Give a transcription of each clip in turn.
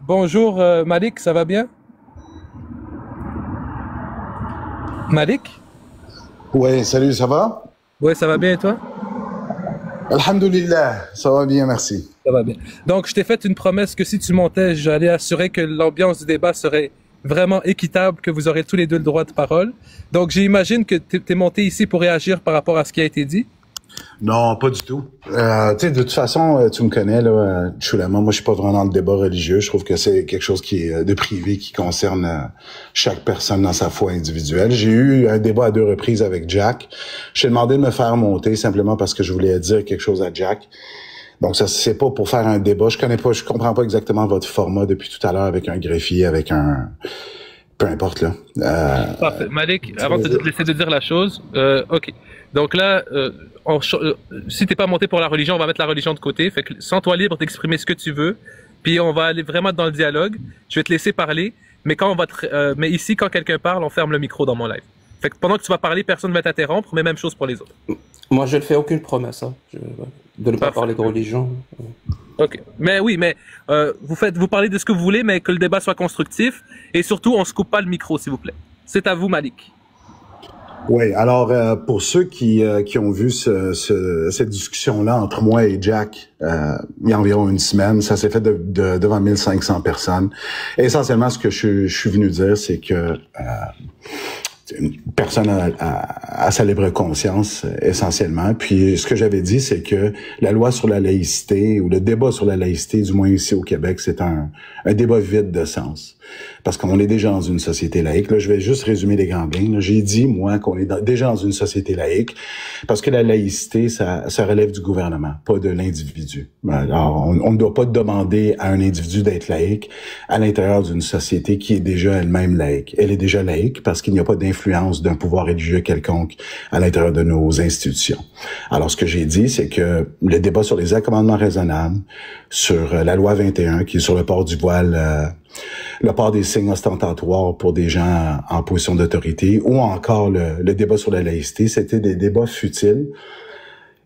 Bonjour Malik, ça va bien? Malik? Ouais, salut, ça va? Oui, ça va bien et toi? Alhamdulillah, ça va bien, merci. Ça va bien. Donc, je t'ai fait une promesse que si tu montais, j'allais assurer que l'ambiance du débat serait vraiment équitable, que vous aurez tous les deux le droit de parole. Donc, j'imagine que tu es monté ici pour réagir par rapport à ce qui a été dit. Non, pas du tout. Tu sais, de toute façon, tu me connais, là, Chulama, moi, je suis pas vraiment dans le débat religieux. Je trouve que c'est quelque chose qui est de privé, qui concerne chaque personne dans sa foi individuelle. J'ai eu un débat à 2 reprises avec Jack. Je t'ai demandé de me faire monter simplement parce que je voulais dire quelque chose à Jack. Donc, ça, c'est pas pour faire un débat. Je comprends pas exactement votre format depuis tout à l'heure avec un greffier, avec un... Peu importe, là. Parfait. Malik, avant de te laisser de dire la chose, ok. Donc là, si t'es pas monté pour la religion, on va mettre la religion de côté. Fait que sens-toi libre d'exprimer ce que tu veux. Puis on va aller vraiment dans le dialogue. Je vais te laisser parler. Mais ici, quand quelqu'un parle, on ferme le micro dans mon live. Fait que pendant que tu vas parler, personne ne va t'interrompre, mais même chose pour les autres. Moi, je ne fais aucune promesse, hein, de ne pas Parfait. parler de religion. Ok. Mais oui, mais vous parlez de ce que vous voulez, mais que le débat soit constructif. Et surtout, on se coupe pas le micro, s'il vous plaît. C'est à vous, Malik. Oui, alors pour ceux qui ont vu cette discussion-là entre moi et Jack, il y a environ une semaine, ça s'est fait devant 1500 personnes. Essentiellement, ce que je suis venu dire, c'est que une personne à sa libre conscience, essentiellement. Puis ce que j'avais dit, c'est que la loi sur la laïcité, ou le débat sur la laïcité, du moins ici au Québec, c'est un débat vide de sens. Parce qu'on est déjà dans une société laïque. Là, je vais juste résumer les grandes lignes. J'ai dit, moi, qu'on est déjà dans une société laïque, parce que la laïcité, ça relève du gouvernement, pas de l'individu. Alors, on ne doit pas demander à un individu d'être laïque à l'intérieur d'une société qui est déjà elle-même laïque. Elle est déjà laïque parce qu'il n'y a pas d'influence d'un pouvoir religieux quelconque à l'intérieur de nos institutions. Alors, ce que j'ai dit, c'est que le débat sur les accommodements raisonnables, sur la loi 21, qui est sur le port du voile, le port des signes ostentatoires pour des gens en position d'autorité, ou encore le débat sur la laïcité, c'était des débats futiles.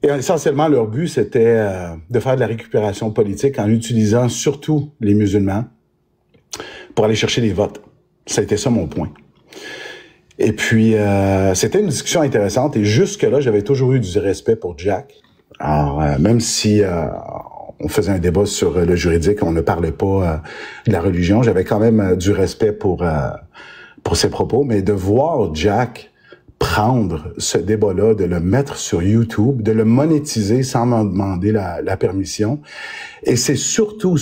Et essentiellement, leur but, c'était de faire de la récupération politique en utilisant surtout les musulmans pour aller chercher des votes. Ça a été ça mon point. Et puis, c'était une discussion intéressante. Et jusque-là, j'avais toujours eu du respect pour Jack. Alors, même si on faisait un débat sur le juridique, on ne parlait pas de la religion, j'avais quand même du respect pour ses propos. Mais de voir Jack prendre ce débat-là, de le mettre sur YouTube, de le monétiser sans m'en demander la permission. Et c'est surtout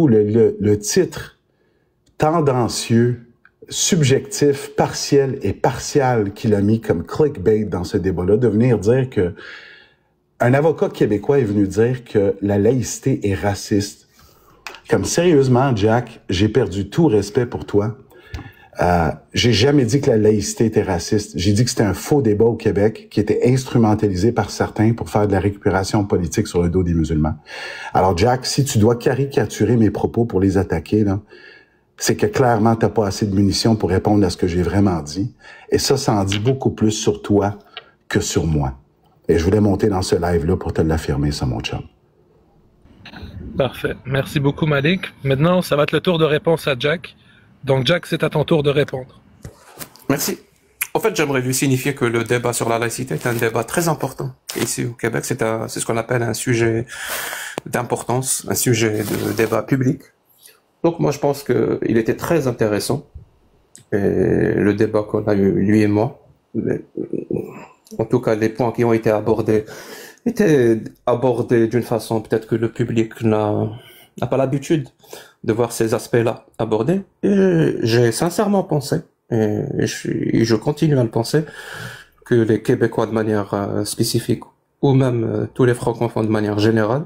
le titre tendancieux, subjectif, partiel et partial qu'il a mis comme clickbait dans ce débat-là, de venir dire que un avocat québécois est venu dire que la laïcité est raciste. Comme sérieusement, Jack, j'ai perdu tout respect pour toi. J'ai jamais dit que la laïcité était raciste. J'ai dit que c'était un faux débat au Québec qui était instrumentalisé par certains pour faire de la récupération politique sur le dos des musulmans. Alors, Jack, si tu dois caricaturer mes propos pour les attaquer, là, c'est que clairement, t'as pas assez de munitions pour répondre à ce que j'ai vraiment dit. Et ça en dit beaucoup plus sur toi que sur moi. Et je voulais monter dans ce live-là pour te l'affirmer, ça, mon chum. Parfait. Merci beaucoup, Malik. Maintenant, ça va être le tour de réponse à Jack. Donc, Jack, c'est à ton tour de répondre. Merci. En fait, j'aimerais lui signifier que le débat sur la laïcité est un débat très important. Ici au Québec, c'est ce qu'on appelle un sujet d'importance, un sujet de débat public. Donc moi, je pense qu'il était très intéressant, et le débat qu'on a eu, lui et moi. En tout cas, les points qui ont été abordés étaient abordés d'une façon peut-être que le public n'a pas l'habitude de voir ces aspects-là abordés. Et j'ai sincèrement pensé, et je continue à le penser, que les Québécois de manière spécifique, ou même tous les francophones de manière générale,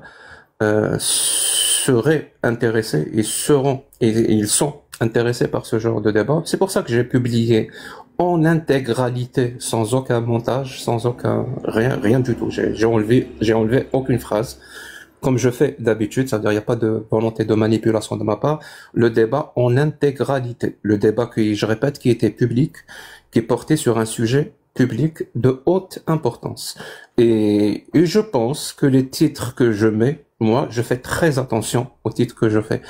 seraient intéressés, et ils sont intéressés par ce genre de débat. C'est pour ça que j'ai publié en intégralité, sans aucun montage, sans aucun rien du tout. J'ai enlevé aucune phrase, comme je fais d'habitude, c'est-à-dire il n'y a pas de volonté de manipulation de ma part. Le débat en intégralité, le débat qui, je répète, qui était public, qui portait sur un sujet public de haute importance. Et je pense que les titres que je mets, moi, je fais très attention aux titres que je fais.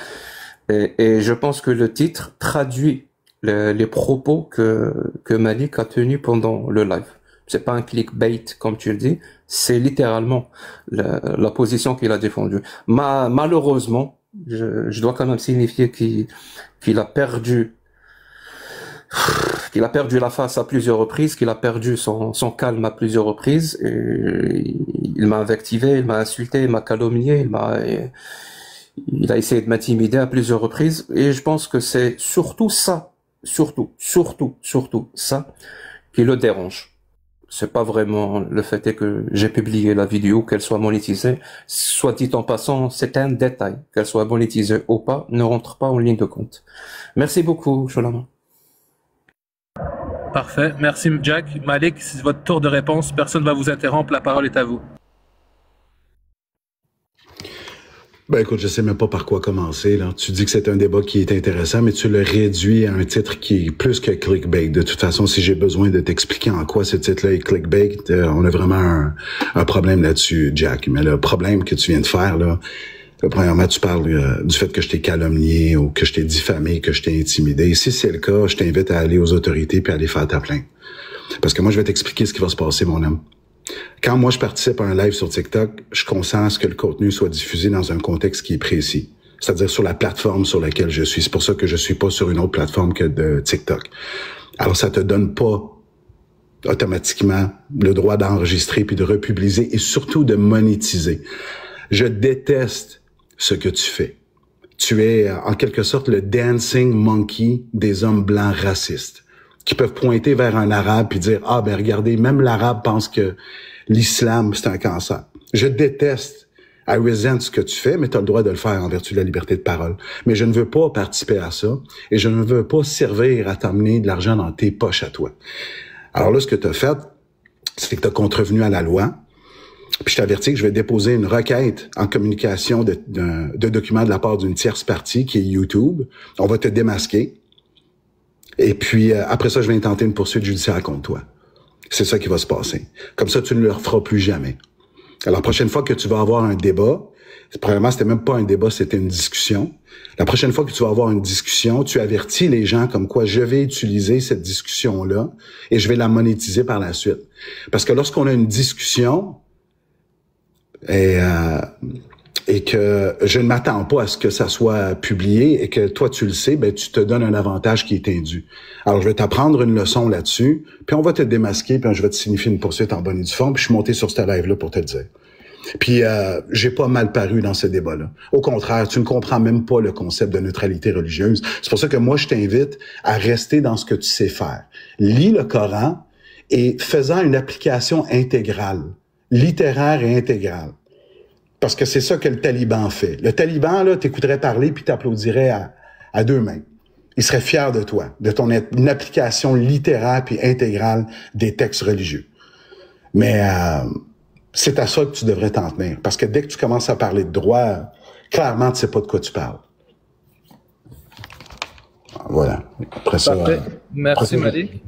Et je pense que le titre traduit les propos que Malik a tenus pendant le live. C'est pas un clickbait comme tu le dis, c'est littéralement la position qu'il a défendue. Malheureusement, je dois quand même signifier qu'il a perdu la face à plusieurs reprises, qu'il a perdu son calme à plusieurs reprises. Et il m'a invectivé, il m'a insulté, il m'a calomnié, il a essayé de m'intimider à plusieurs reprises. Et je pense que c'est surtout ça, surtout ça qui le dérange. C'est pas vraiment le fait que j'ai publié la vidéo, qu'elle soit monétisée. Soit dit en passant, c'est un détail. Qu'elle soit monétisée ou pas, ne rentre pas en ligne de compte. Merci beaucoup, Sholama. Parfait. Merci, Jack. Malik, c'est votre tour de réponse. Personne ne va vous interrompre. La parole est à vous. Ben écoute, je sais même pas par quoi commencer, là. Tu dis que c'est un débat qui est intéressant, mais tu le réduis à un titre qui est plus que clickbait. De toute façon, si j'ai besoin de t'expliquer en quoi ce titre-là est clickbait, on a vraiment un problème là-dessus, Jack. Mais le problème que tu viens de faire, là, premièrement, tu parles du fait que je t'ai calomnié ou que je t'ai diffamé, que je t'ai intimidé. Si c'est le cas, je t'invite à aller aux autorités puis à aller faire ta plainte. Parce que moi, je vais t'expliquer ce qui va se passer, mon homme. Quand moi, je participe à un live sur TikTok, je consens à ce que le contenu soit diffusé dans un contexte qui est précis. C'est-à-dire sur la plateforme sur laquelle je suis. C'est pour ça que je suis pas sur une autre plateforme que de TikTok. Alors, ça te donne pas automatiquement le droit d'enregistrer puis de republier et surtout de monétiser. Je déteste ce que tu fais. Tu es, en quelque sorte, le dancing monkey des hommes blancs racistes qui peuvent pointer vers un arabe puis dire « Ah, ben regardez, même l'arabe pense que l'islam, c'est un cancer. » Je déteste, I resent ce que tu fais, mais tu as le droit de le faire en vertu de la liberté de parole. Mais je ne veux pas participer à ça et je ne veux pas servir à t'emmener de l'argent dans tes poches à toi. Alors là, ce que tu as fait, c'est que tu as contrevenu à la loi. Puis je t'avertis que je vais déposer une requête en communication de documents de la part d'une tierce partie qui est YouTube. On va te démasquer. Et puis, après ça, je vais intenter une poursuite judiciaire contre toi. C'est ça qui va se passer. Comme ça, tu ne le referas plus jamais. Alors, la prochaine fois que tu vas avoir un débat, probablement, c'était même pas un débat, c'était une discussion. La prochaine fois que tu vas avoir une discussion, tu avertis les gens comme quoi je vais utiliser cette discussion-là et je vais la monétiser par la suite. Parce que lorsqu'on a une discussion et que je ne m'attends pas à ce que ça soit publié et que toi, tu le sais, ben tu te donnes un avantage qui est indu. Alors, je vais t'apprendre une leçon là-dessus, puis on va te démasquer, puis je vais te signifier une poursuite en bonne et due forme, puis je suis monté sur ce live-là pour te le dire. Puis, j'ai pas mal paru dans ce débat-là. Au contraire, tu ne comprends même pas le concept de neutralité religieuse. C'est pour ça que moi, je t'invite à rester dans ce que tu sais faire. Lis le Coran et fais-en une application intégrale, littéraire et intégrale. Parce que c'est ça que le taliban fait. Le taliban, là, t'écouterait parler puis t'applaudirais à deux mains. Il serait fier de toi, de ton une application littéraire puis intégrale des textes religieux. Mais c'est à ça que tu devrais t'en tenir. Parce que dès que tu commences à parler de droit, clairement, tu sais pas de quoi tu parles. Voilà. Après ça... Merci, Malik.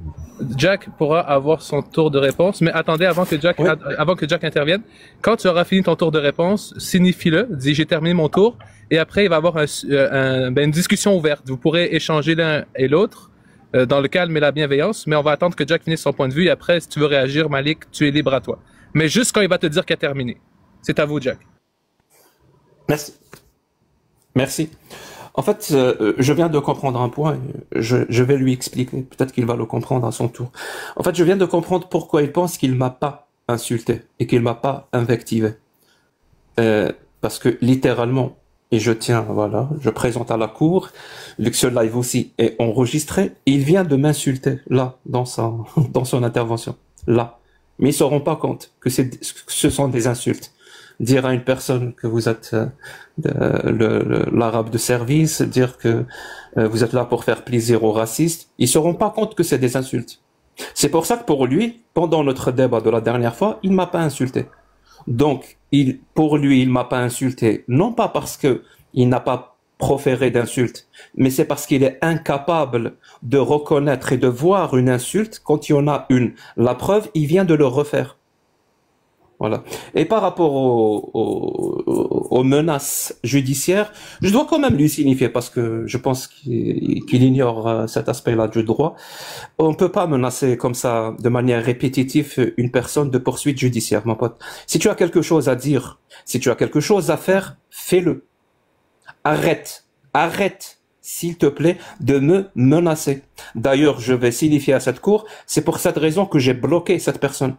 Jack pourra avoir son tour de réponse, mais attendez, avant que Jack intervienne, quand tu auras fini ton tour de réponse, signifie-le, dis j'ai terminé mon tour, et après il va y avoir une discussion ouverte. Vous pourrez échanger l'un et l'autre dans le calme et la bienveillance, mais on va attendre que Jack finisse son point de vue, et après, si tu veux réagir, Malik, tu es libre à toi. Mais juste quand il va te dire qu'il a terminé. C'est à vous, Jack. Merci. En fait, je viens de comprendre un point, je vais lui expliquer, peut-être qu'il va le comprendre à son tour. En fait, je viens de comprendre pourquoi il pense qu'il m'a pas insulté et qu'il m'a pas invectivé. Parce que littéralement, et je tiens, voilà, je présente à la cour, ce live aussi est enregistré, il vient de m'insulter, là, dans son intervention, là. Mais ils se rendent pas compte que ce sont des insultes. Dire à une personne que vous êtes l'arabe de service, dire que vous êtes là pour faire plaisir aux racistes, ils se rendent pas compte que c'est des insultes. C'est pour ça que pour lui, pendant notre débat de la dernière fois, il m'a pas insulté. Donc, pour lui, il m'a pas insulté, non pas parce que il n'a pas proféré d'insultes, mais c'est parce qu'il est incapable de reconnaître et de voir une insulte quand il y en a une. La preuve, il vient de le refaire. Voilà. Et par rapport aux menaces judiciaires, je dois quand même lui signifier, parce que je pense qu'il ignore cet aspect-là du droit. On peut pas menacer comme ça, de manière répétitive, une personne de poursuite judiciaire, mon pote. Si tu as quelque chose à dire, si tu as quelque chose à faire, fais-le. Arrête, s'il te plaît, de me menacer. D'ailleurs, je vais signifier à cette cour, c'est pour cette raison que j'ai bloqué cette personne.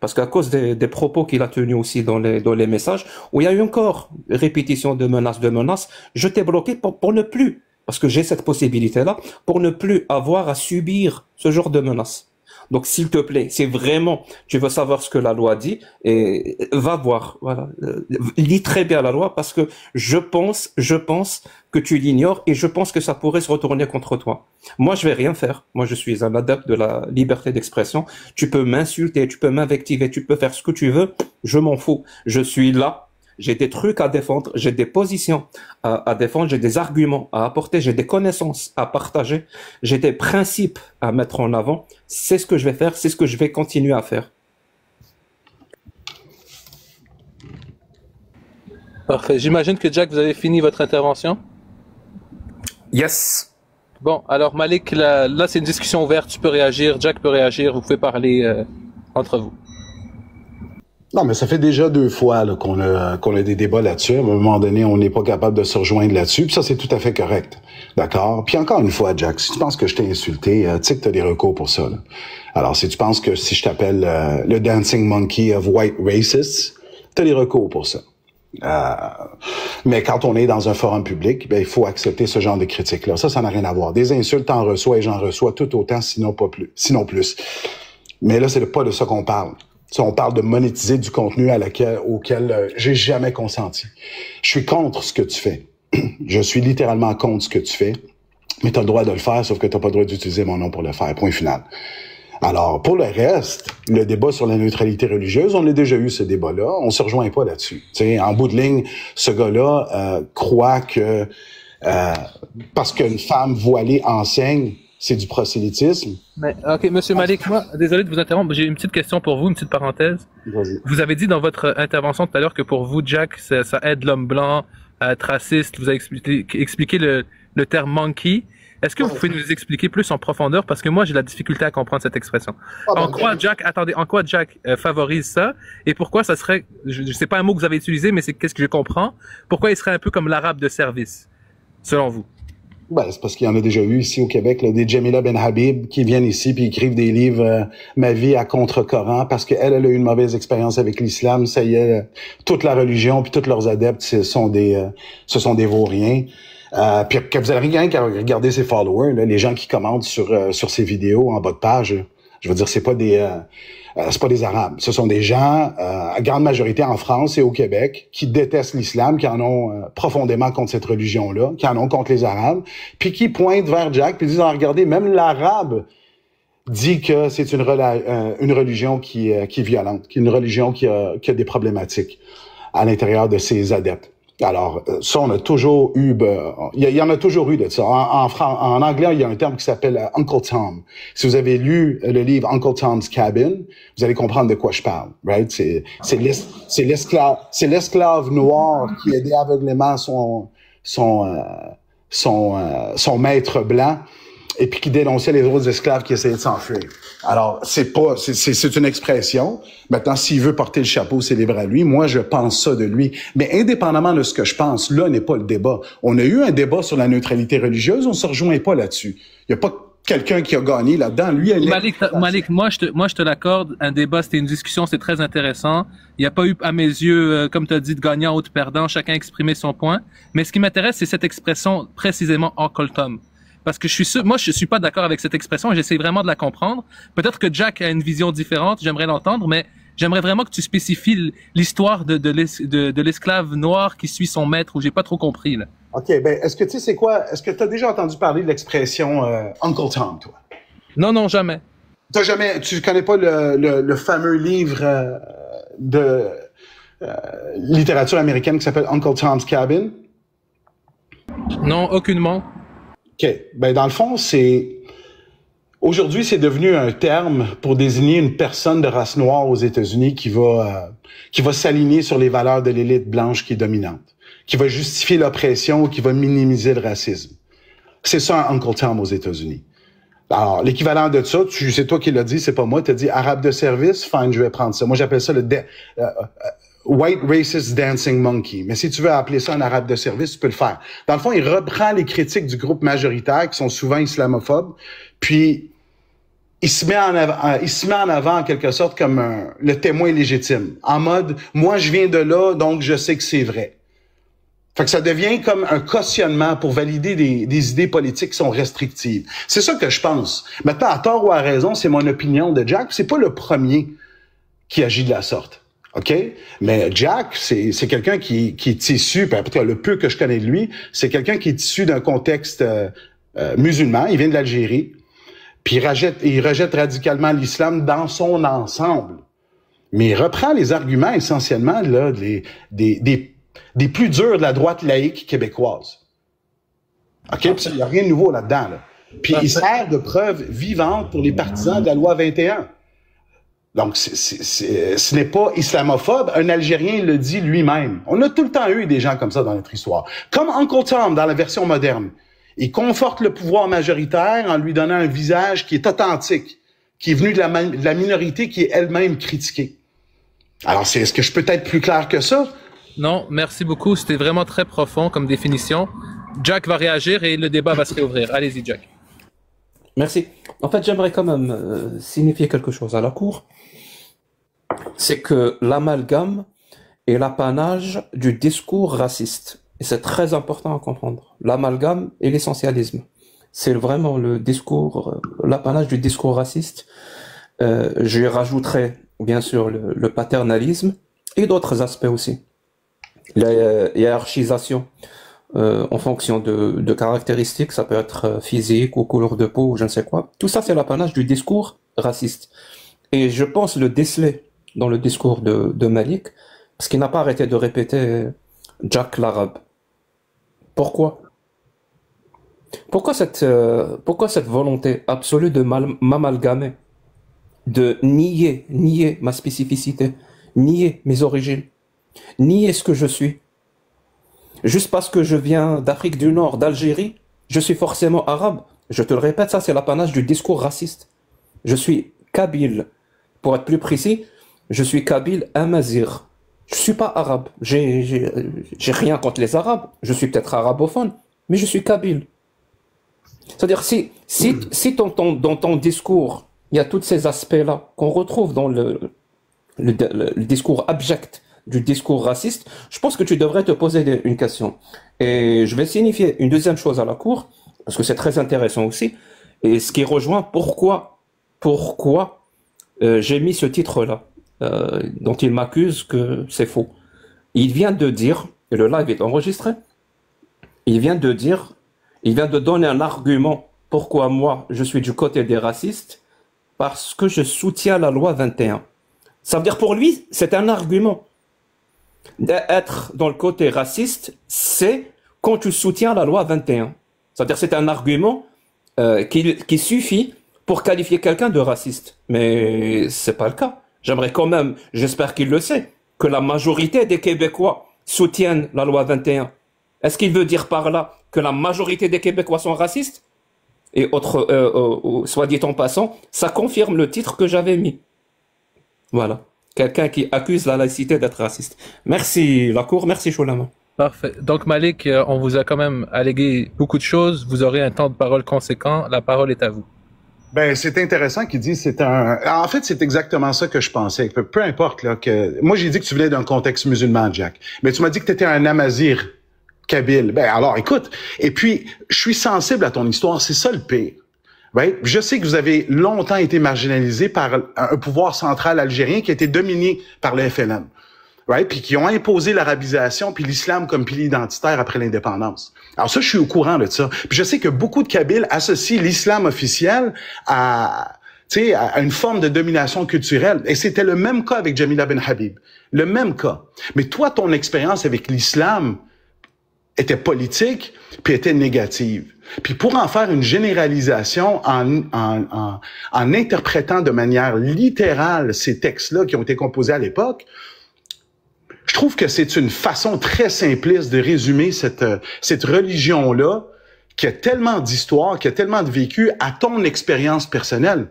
Parce qu'à cause des propos qu'il a tenus aussi dans les messages, où il y a eu encore répétition de menaces, je t'ai bloqué pour ne plus, parce que j'ai cette possibilité-là, pour ne plus avoir à subir ce genre de menaces. Donc, s'il te plaît, si vraiment tu veux savoir ce que la loi dit, et va voir, voilà, lis très bien la loi, parce que je pense que tu l'ignores, et je pense que ça pourrait se retourner contre toi. Moi, je vais rien faire. Moi, je suis un adepte de la liberté d'expression. Tu peux m'insulter, tu peux m'invectiver, tu peux faire ce que tu veux. Je m'en fous. Je suis là. J'ai des trucs à défendre, j'ai des positions à défendre, j'ai des arguments à apporter, j'ai des connaissances à partager, j'ai des principes à mettre en avant. C'est ce que je vais faire, c'est ce que je vais continuer à faire. Parfait. J'imagine que Jack, vous avez fini votre intervention? Yes. Bon, alors Malik, là c'est une discussion ouverte, tu peux réagir, Jack peut réagir, vous pouvez parler entre vous. Non, mais ça fait déjà 2 fois qu'on a des débats là-dessus. À un moment donné, on n'est pas capable de se rejoindre là-dessus. Puis ça, c'est tout à fait correct. D'accord? Puis encore une fois, Jack, si tu penses que je t'ai insulté, tu sais que tu as des recours pour ça. Là. Alors, si tu penses que si je t'appelle le Dancing Monkey of White Racists, tu as des recours pour ça. Mais quand on est dans un forum public, ben il faut accepter ce genre de critiques-là. Ça n'a rien à voir. Des insultes, t'en reçois et j'en reçois tout autant, sinon plus. Mais là, c'est pas de ça qu'on parle. On parle de monétiser du contenu auquel j'ai jamais consenti. Je suis contre ce que tu fais. Je suis littéralement contre ce que tu fais. Mais tu as le droit de le faire, sauf que tu n'as pas le droit d'utiliser mon nom pour le faire. Point final. Alors, pour le reste, le débat sur la neutralité religieuse, on a déjà eu ce débat-là. On se rejoint pas là-dessus. T'sais, en bout de ligne, ce gars-là croit que parce qu'une femme voilée enseigne, c'est du prosélytisme. Mais, ok, Monsieur Malik, moi, désolé de vous interrompre, j'ai une petite question pour vous, une petite parenthèse. Vous avez dit dans votre intervention tout à l'heure que pour vous, Jack, ça aide l'homme blanc à être raciste. Vous avez expliqué le terme monkey. Est-ce que vous pouvez nous expliquer plus en profondeur? Parce que moi, j'ai la difficulté à comprendre cette expression. En quoi Jack favorise ça? Et pourquoi ça serait, je sais pas un mot que vous avez utilisé, mais c'est qu'est-ce que je comprends? Pourquoi il serait un peu comme l'arabe de service, selon vous? Ben, c'est parce qu'il y en a déjà eu ici au Québec, là, des Jamila Ben Habib qui viennent ici puis écrivent des livres Ma vie à contre-coran parce qu'elle a eu une mauvaise expérience avec l'islam. Ça y est, toute la religion puis tous leurs adeptes, ce sont des vauriens. Puis que vous avez rien qu'à regarder ses followers, là, les gens qui commentent sur ses vidéos en bas de page. Je veux dire, c'est pas des Arabes. Ce sont des gens, à grande majorité en France et au Québec, qui détestent l'islam, qui en ont profondément contre cette religion-là, qui en ont contre les Arabes, puis qui pointent vers Jack, puis disent, regardez, même l'Arabe dit que c'est une religion qui est violente, une religion qui a des problématiques à l'intérieur de ses adeptes. Alors, ça, on a toujours eu, il y en a toujours eu de ça. En anglais, il y a un terme qui s'appelle Uncle Tom. Si vous avez lu le livre Uncle Tom's Cabin, vous allez comprendre de quoi je parle, right? C'est l'esclave noir qui aidait aveuglément son maître blanc et puis qui dénonçait les autres esclaves qui essayaient de s'enfuir. Alors, c'est une expression. Maintenant, s'il veut porter le chapeau, c'est libre à lui. Moi, je pense ça de lui. Mais indépendamment de ce que je pense, là n'est pas le débat. On a eu un débat sur la neutralité religieuse, on se rejoint pas là-dessus. Il y a pas quelqu'un qui a gagné là-dedans. Lui, Malik, moi, je te l'accorde. Un débat, c'était une discussion, c'est très intéressant. Il n'y a pas eu, à mes yeux, comme tu as dit, de gagnant ou de perdant. Chacun a exprimé son point. Mais ce qui m'intéresse, c'est cette expression précisément Uncle Tom. Parce que moi, je suis pas d'accord avec cette expression et j'essaie vraiment de la comprendre. Peut-être que Jack a une vision différente, j'aimerais l'entendre, mais j'aimerais vraiment que tu spécifies l'histoire de l'esclave noir qui suit son maître, où j'ai pas trop compris, là. OK, ben, est-ce que tu sais c'est quoi? Est-ce que tu as déjà entendu parler de l'expression Uncle Tom, toi? Non, jamais. Tu connais pas le fameux livre de littérature américaine qui s'appelle Uncle Tom's Cabin? Non, aucunement. OK. Ben, dans le fond, c'est Aujourd'hui, c'est devenu un terme pour désigner une personne de race noire aux États-Unis qui va s'aligner sur les valeurs de l'élite blanche qui est dominante, qui va justifier l'oppression ou qui va minimiser le racisme. C'est ça un Uncle Tom aux États-Unis. Alors, l'équivalent de ça, c'est toi qui l'as dit, c'est pas moi, t'as dit arabe de service, fine, je vais prendre ça. Moi, j'appelle ça le white racist dancing monkey. Mais si tu veux appeler ça un arabe de service, tu peux le faire. Dans le fond, il reprend les critiques du groupe majoritaire, qui sont souvent islamophobes, puis il se met en avant en quelque sorte comme le témoin légitime. En mode, moi, je viens de là, donc je sais que c'est vrai. Fait que ça devient comme un cautionnement pour valider des idées politiques qui sont restrictives. C'est ça que je pense. Maintenant, à tort ou à raison, c'est mon opinion de Jack. C'est pas le premier qui agit de la sorte. OK? Mais Jack, c'est quelqu'un qui est issu, peut-être le peu que je connais de lui, c'est quelqu'un qui est issu d'un contexte musulman. Il vient de l'Algérie. Puis il rejette radicalement l'islam dans son ensemble. Mais il reprend les arguments essentiellement là, des plus durs de la droite laïque québécoise. OK? Il n'y a rien de nouveau là-dedans. Là. Puis il sert de preuve vivante pour les partisans de la loi 21. Donc, ce n'est pas islamophobe. Un Algérien le dit lui-même. On a tout le temps eu des gens comme ça dans notre histoire. Comme Uncle Tom dans la version moderne. Il conforte le pouvoir majoritaire en lui donnant un visage qui est authentique, qui est venu de la minorité qui est elle-même critiquée. Alors, est-ce que je peux être plus clair que ça? Non, merci beaucoup. C'était vraiment très profond comme définition. Jack va réagir et le débat va se réouvrir. Allez-y, Jack. Merci. En fait, j'aimerais quand même signifier quelque chose à la Cour. C'est que l'amalgame est l'apanage du discours raciste. Et c'est très important à comprendre. L'amalgame et l'essentialisme. C'est vraiment le discours, l'apanage du discours raciste. J'y rajouterai, bien sûr, le paternalisme et d'autres aspects aussi. La hiérarchisation en fonction de caractéristiques, ça peut être physique ou couleur de peau ou je ne sais quoi. Tout ça, c'est l'apanage du discours raciste. Et je pense le déceler dans le discours de Malik, parce qu'il n'a pas arrêté de répéter Jack l'arabe. Pourquoi? Pourquoi cette volonté absolue de m'amalgamer, de nier ma spécificité, nier mes origines, nier ce que je suis? Juste parce que je viens d'Afrique du Nord, d'Algérie, je suis forcément arabe. Je te le répète, ça c'est l'apanage du discours raciste. Je suis kabyle. Pour être plus précis, je suis kabyle amazir. Je suis pas arabe. J'ai rien contre les arabes. Je suis peut-être arabophone, mais je suis kabyle. C'est-à-dire, si dans ton discours, il y a tous ces aspects-là qu'on retrouve dans le discours abject du discours raciste, je pense que tu devrais te poser une question. Et je vais signifier une deuxième chose à la Cour, parce que c'est très intéressant aussi, et ce qui rejoint pourquoi j'ai mis ce titre-là, dont il m'accuse que c'est faux. Il vient de dire, et le live est enregistré, il vient de donner un argument pourquoi moi je suis du côté des racistes, parce que je soutiens la loi 21. Ça veut dire pour lui, c'est un argument. D'être dans le côté raciste, c'est quand tu soutiens la loi 21. C'est-à-dire c'est un argument qui suffit pour qualifier quelqu'un de raciste. Mais c'est pas le cas. J'aimerais quand même, j'espère qu'il le sait, que la majorité des Québécois soutiennent la loi 21. Est-ce qu'il veut dire par là que la majorité des Québécois sont racistes? Et soit dit en passant, ça confirme le titre que j'avais mis. Voilà. Quelqu'un qui accuse la laïcité d'être raciste. Merci la Cour, merci Choulama. Parfait. Donc Malik, on vous a quand même allégué beaucoup de choses. Vous aurez un temps de parole conséquent. La parole est à vous. Ben, c'est intéressant qu'il dit en fait, c'est exactement ça que je pensais. Peu importe, là, moi, j'ai dit que tu venais d'un contexte musulman, Jack. Mais tu m'as dit que tu étais un amazir kabyle. Ben, alors, écoute. Et puis, je suis sensible à ton histoire. C'est ça le pire. Right? Je sais que vous avez longtemps été marginalisé par un pouvoir central algérien qui a été dominé par le FLN. Right? Puis qui ont imposé l'arabisation puis l'islam comme pilier identitaire après l'indépendance. Alors ça, je suis au courant de ça. Puis je sais que beaucoup de Kabyles associent l'islam officiel à une forme de domination culturelle. Et c'était le même cas avec Jamila Ben Habib. Le même cas. Mais toi, ton expérience avec l'islam était politique puis était négative. Puis pour en faire une généralisation en interprétant de manière littérale ces textes-là qui ont été composés à l'époque, je trouve que c'est une façon très simpliste de résumer cette religion-là qui a tellement d'histoire, qui a tellement de vécu à ton expérience personnelle.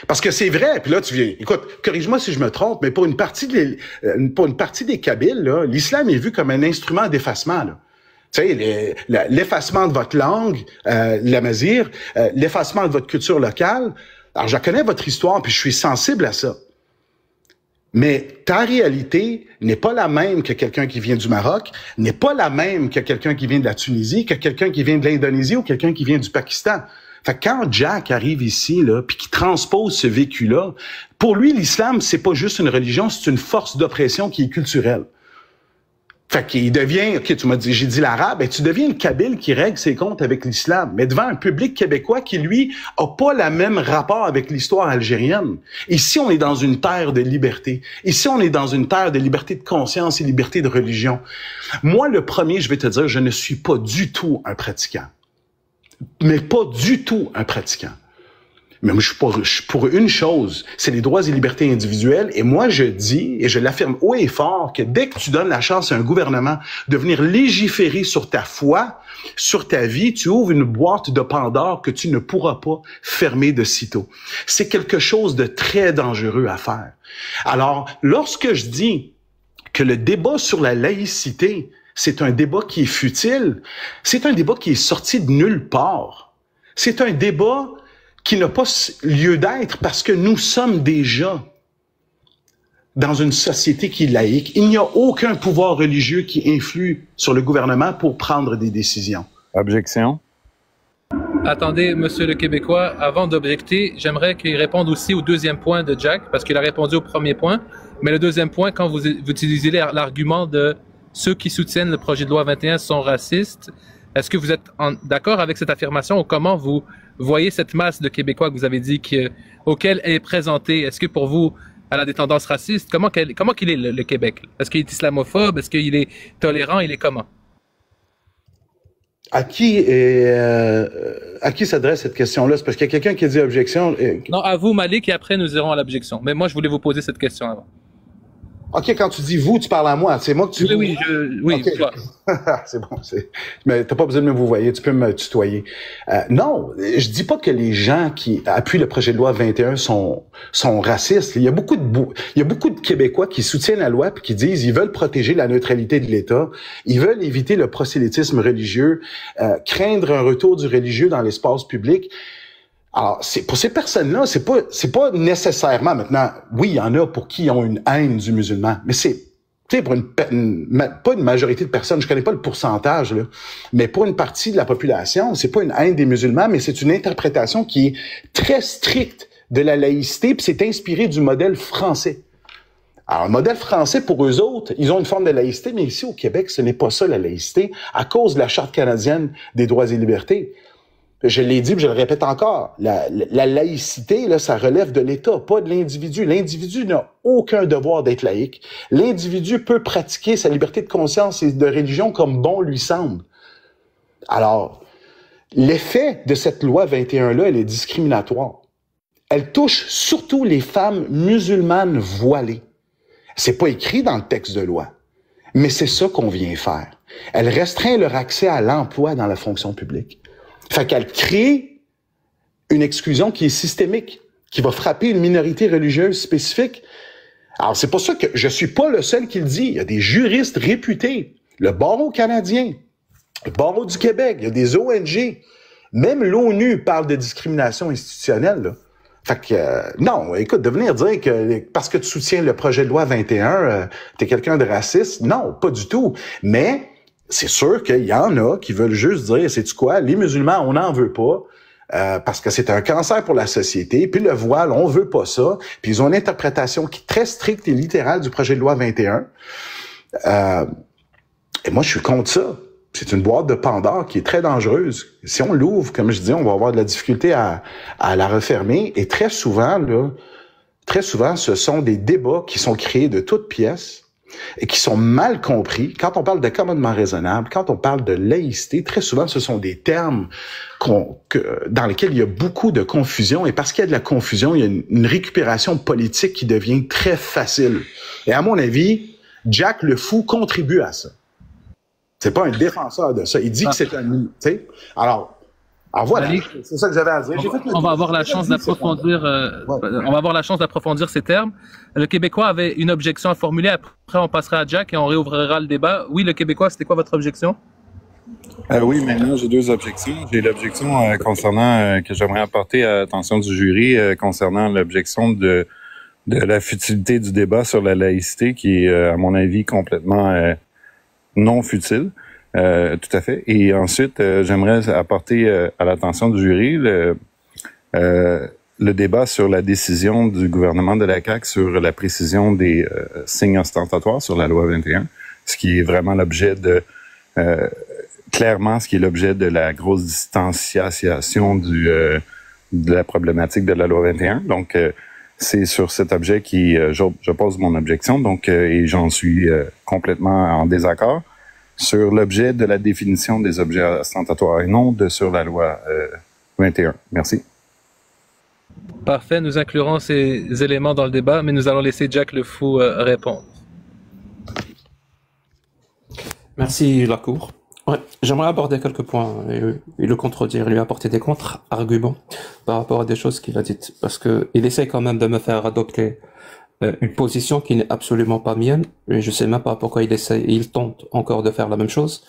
Parce que c'est vrai, puis là, écoute, corrige-moi si je me trompe, mais pour une partie des Kabyles, là, l'islam est vu comme un instrument d'effacement, là. Tu sais, l'effacement de votre langue, l'amazigh, l'effacement de votre culture locale. Alors, je connais votre histoire, puis je suis sensible à ça. Mais ta réalité n'est pas la même que quelqu'un qui vient du Maroc, n'est pas la même que quelqu'un qui vient de la Tunisie, que quelqu'un qui vient de l'Indonésie ou quelqu'un qui vient du Pakistan. Fait que quand Jack arrive ici, là, puis qu'il transpose ce vécu-là, pour lui, l'islam, c'est pas juste une religion, c'est une force d'oppression qui est culturelle. Fait qu'il devient, OK, tu m'as dit, j'ai dit l'arabe, et tu deviens le Kabyle qui règle ses comptes avec l'islam, mais devant un public québécois qui, lui, a pas le même rapport avec l'histoire algérienne. Ici, on est dans une terre de liberté. Ici, on est dans une terre de liberté de conscience et liberté de religion. Moi, le premier, je vais te dire, je ne suis pas du tout un pratiquant. Mais pas du tout un pratiquant. Mais moi, je suis pour une chose, c'est les droits et libertés individuelles. Et moi, je dis, et je l'affirme haut et fort, que dès que tu donnes la chance à un gouvernement de venir légiférer sur ta foi, sur ta vie, tu ouvres une boîte de Pandore que tu ne pourras pas fermer de sitôt. C'est quelque chose de très dangereux à faire. Alors, lorsque je dis que le débat sur la laïcité, c'est un débat qui est futile, c'est un débat qui est sorti de nulle part. C'est un débat qui n'a pas lieu d'être parce que nous sommes déjà dans une société qui est laïque. Il n'y a aucun pouvoir religieux qui influe sur le gouvernement pour prendre des décisions. Objection. Attendez, monsieur le Québécois, avant d'objecter, j'aimerais qu'il réponde aussi au deuxième point de Jack, parce qu'il a répondu au premier point. Mais le deuxième point, quand vous utilisez l'argument de ceux qui soutiennent le projet de loi 21 sont racistes, est-ce que vous êtes d'accord avec cette affirmation ou comment vous voyez cette masse de Québécois que vous avez dit auquel elle est présentée? Est-ce que pour vous, elle a des tendances racistes? Comment qu'il est le Québec? Est-ce qu'il est islamophobe? Est-ce qu'il est tolérant? Il est comment? À qui s'adresse cette question-là? C'est parce qu'il y a quelqu'un qui a dit objection. Non, à vous, Malik, et après nous irons à l'objection. Mais moi, je voulais vous poser cette question avant. OK, quand tu dis vous, tu parles à moi. C'est moi que tu dis. Oui, okay. Toi. C'est bon. Mais t'as pas besoin de me vous voyez. Tu peux me tutoyer. Non, je dis pas que les gens qui appuient le projet de loi 21 sont racistes. Il y a beaucoup de Québécois qui soutiennent la loi et qui disent ils veulent protéger la neutralité de l'État. Ils veulent éviter le prosélytisme religieux, craindre un retour du religieux dans l'espace public. Alors, pour ces personnes-là, c'est pas nécessairement maintenant. Oui, il y en a pour qui ont une haine du musulman, mais c'est, tu sais, pour pas une majorité de personnes. Je connais pas le pourcentage là, mais pour une partie de la population, c'est pas une haine des musulmans, mais c'est une interprétation qui est très stricte de la laïcité, puis c'est inspiré du modèle français. Alors, le modèle français, pour eux autres, ils ont une forme de laïcité, mais ici au Québec, ce n'est pas ça la laïcité, à cause de la Charte canadienne des droits et libertés. Je l'ai dit, puis je le répète encore, la laïcité, là, ça relève de l'État, pas de l'individu. L'individu n'a aucun devoir d'être laïque. L'individu peut pratiquer sa liberté de conscience et de religion comme bon lui semble. Alors, l'effet de cette loi 21-là, elle est discriminatoire. Elle touche surtout les femmes musulmanes voilées. C'est pas écrit dans le texte de loi, mais c'est ça qu'on vient faire. Elle restreint leur accès à l'emploi dans la fonction publique. Fait qu'elle crée une exclusion qui est systémique, qui va frapper une minorité religieuse spécifique. Alors, c'est pour ça que je suis pas le seul qui le dit. Il y a des juristes réputés, le barreau canadien, le barreau du Québec, il y a des ONG. Même l'ONU parle de discrimination institutionnelle, là. Fait que, non, écoute, de venir dire que parce que tu soutiens le projet de loi 21, t'es quelqu'un de raciste, non, pas du tout. Mais c'est sûr qu'il y en a qui veulent juste dire, sais-tu quoi, les musulmans, on n'en veut pas, parce que c'est un cancer pour la société, puis le voile, on veut pas ça, puis ils ont une interprétation qui est très stricte et littérale du projet de loi 21. Et moi, je suis contre ça. C'est une boîte de Pandore qui est très dangereuse. Si on l'ouvre, comme je dis, on va avoir de la difficulté à la refermer. Et très souvent, ce sont des débats qui sont créés de toutes pièces et qui sont mal compris. Quand on parle de commandement raisonnable, quand on parle de laïcité, très souvent, ce sont des termes dans lesquels il y a beaucoup de confusion. Et parce qu'il y a de la confusion, il y a une récupération politique qui devient très facile. Et à mon avis, Jack le Fou contribue à ça. C'est pas un défenseur de ça. Il dit que c'est un... Tu sais, alors voilà, c'est ça que j'avais à dire. On va avoir la chance d'approfondir. On va avoir la chance d'approfondir ces termes. Le Québécois avait une objection à formuler. Après, on passera à Jack et on réouvrira le débat. Oui, le Québécois, c'était quoi votre objection? Oui, maintenant j'ai deux objections. J'ai l'objection concernant que j'aimerais apporter à l'attention du jury concernant l'objection de la futilité du débat sur la laïcité, qui est, à mon avis, complètement non futile. Tout à fait. Et ensuite, j'aimerais apporter à l'attention du jury le débat sur la décision du gouvernement de la CAQ sur la précision des signes ostentatoires sur la loi 21, ce qui est vraiment l'objet de clairement ce qui est l'objet de la grosse distanciation de la problématique de la loi 21. Donc, c'est sur cet objet je pose mon objection. Donc, et j'en suis complètement en désaccord sur l'objet de la définition des objets ostentatoires et non sur la loi 21. Merci. Parfait, nous inclurons ces éléments dans le débat, mais nous allons laisser Jack le Fou répondre. Merci, la Cour. Ouais, j'aimerais aborder quelques points et le contredire, lui apporter des contre-arguments par rapport à des choses qu'il a dites. Parce que il essaie quand même de me faire adopter une position qui n'est absolument pas mienne, et je sais même pas pourquoi il tente encore de faire la même chose,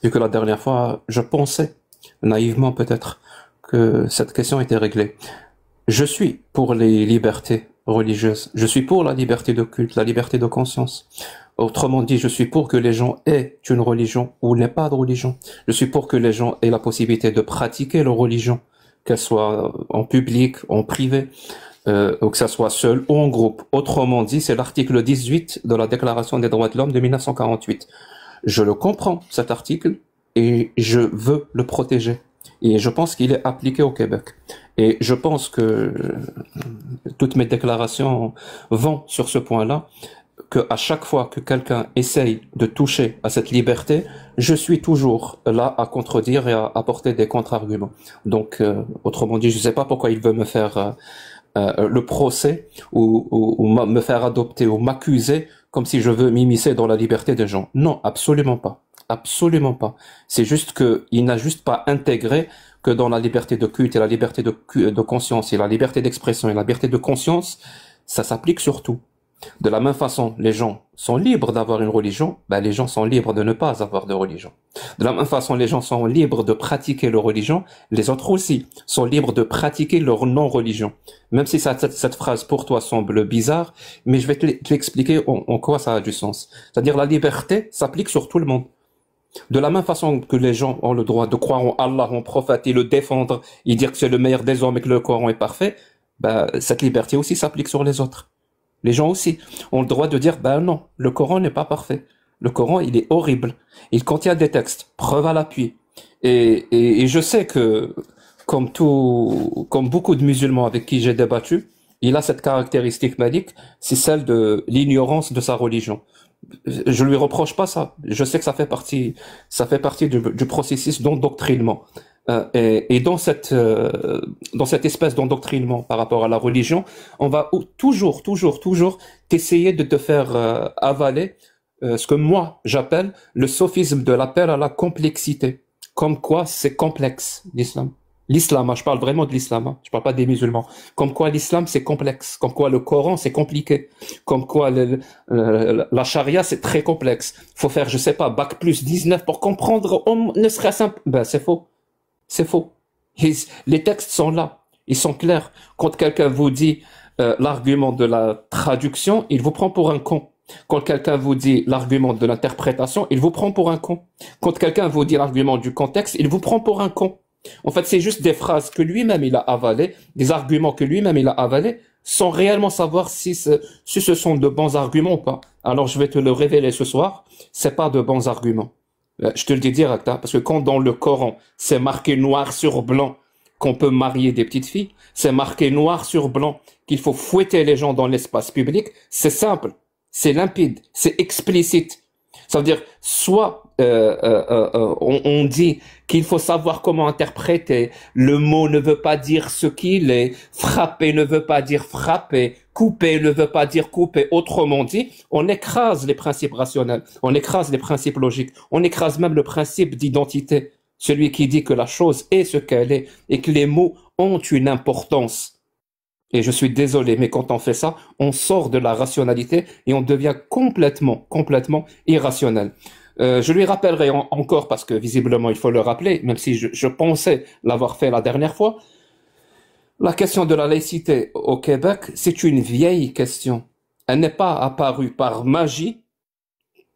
vu que la dernière fois, je pensais, naïvement peut-être, que cette question était réglée. Je suis pour les libertés religieuses, je suis pour la liberté de culte, la liberté de conscience. Autrement dit, je suis pour que les gens aient une religion ou n'aient pas de religion. Je suis pour que les gens aient la possibilité de pratiquer leur religion, qu'elle soit en public, en privé, ou que ça soit seul ou en groupe. Autrement dit, c'est l'article 18 de la Déclaration des droits de l'homme de 1948. Je le comprends, cet article, et je veux le protéger. Et je pense qu'il est appliqué au Québec. Et je pense que toutes mes déclarations vont sur ce point-là, que à chaque fois que quelqu'un essaye de toucher à cette liberté, je suis toujours là à contredire et à apporter des contre-arguments. Donc, autrement dit, je ne sais pas pourquoi il veut me faire le procès ou me faire adopter ou m'accuser comme si je veux m'immiscer dans la liberté des gens. Non, absolument pas. Absolument pas. C'est juste qu'il n'a juste pas intégré que dans la liberté de culte et la liberté de conscience et la liberté d'expression et la liberté de conscience, ça s'applique sur tout. De la même façon, les gens sont libres d'avoir une religion, ben les gens sont libres de ne pas avoir de religion. De la même façon, les gens sont libres de pratiquer leur religion, les autres aussi sont libres de pratiquer leur non-religion. Même si cette phrase pour toi semble bizarre, mais je vais te l'expliquer en quoi ça a du sens. C'est-à-dire la liberté s'applique sur tout le monde. De la même façon que les gens ont le droit de croire en Allah, en prophète, et le défendre, et dire que c'est le meilleur des hommes et que le Coran est parfait, ben, cette liberté aussi s'applique sur les autres. Les gens aussi ont le droit de dire, ben non, le Coran n'est pas parfait. Le Coran, il est horrible. Il contient des textes, preuve à l'appui. Et je sais que, comme beaucoup de musulmans avec qui j'ai débattu, il a cette caractéristique magique, c'est celle de l'ignorance de sa religion. Je lui reproche pas ça. Je sais que ça fait partie du processus d'endoctrinement. Et dans cette espèce d'endoctrinement par rapport à la religion, on va toujours essayer de te faire avaler ce que moi j'appelle le sophisme de l'appel à la complexité. Comme quoi c'est complexe, l'islam. L'islam, je parle vraiment de l'islam, je parle pas des musulmans. Comme quoi l'islam c'est complexe, comme quoi le Coran c'est compliqué, comme quoi la charia c'est très complexe. Faut faire, je sais pas, bac plus 19 pour comprendre, ne serait-ce un... Ben c'est faux. C'est faux. Les textes sont là, ils sont clairs. Quand quelqu'un vous dit l'argument de la traduction, il vous prend pour un con. Quand quelqu'un vous dit l'argument de l'interprétation, il vous prend pour un con. Quand quelqu'un vous dit l'argument du contexte, il vous prend pour un con. En fait, c'est juste des phrases que lui-même il a avalées, des arguments que lui-même il a avalés, sans réellement savoir si ce sont de bons arguments ou pas. Alors je vais te le révéler ce soir, c'est pas de bons arguments. Je te le dis direct, hein, parce que quand dans le Coran, c'est marqué noir sur blanc qu'on peut marier des petites filles, c'est marqué noir sur blanc qu'il faut fouetter les gens dans l'espace public, c'est simple. c'est limpide, c'est explicite. Ça veut dire, soit on dit qu'il faut savoir comment interpréter, le mot ne veut pas dire ce qu'il est, frapper ne veut pas dire frapper, couper ne veut pas dire couper. Autrement dit, on écrase les principes rationnels, on écrase les principes logiques, on écrase même le principe d'identité, celui qui dit que la chose est ce qu'elle est et que les mots ont une importance. Et je suis désolé, mais quand on fait ça, on sort de la rationalité et on devient complètement irrationnel. Je lui rappellerai encore, parce que visiblement il faut le rappeler, même si je pensais l'avoir fait la dernière fois, la question de la laïcité au Québec, c'est une vieille question. Elle n'est pas apparue par magie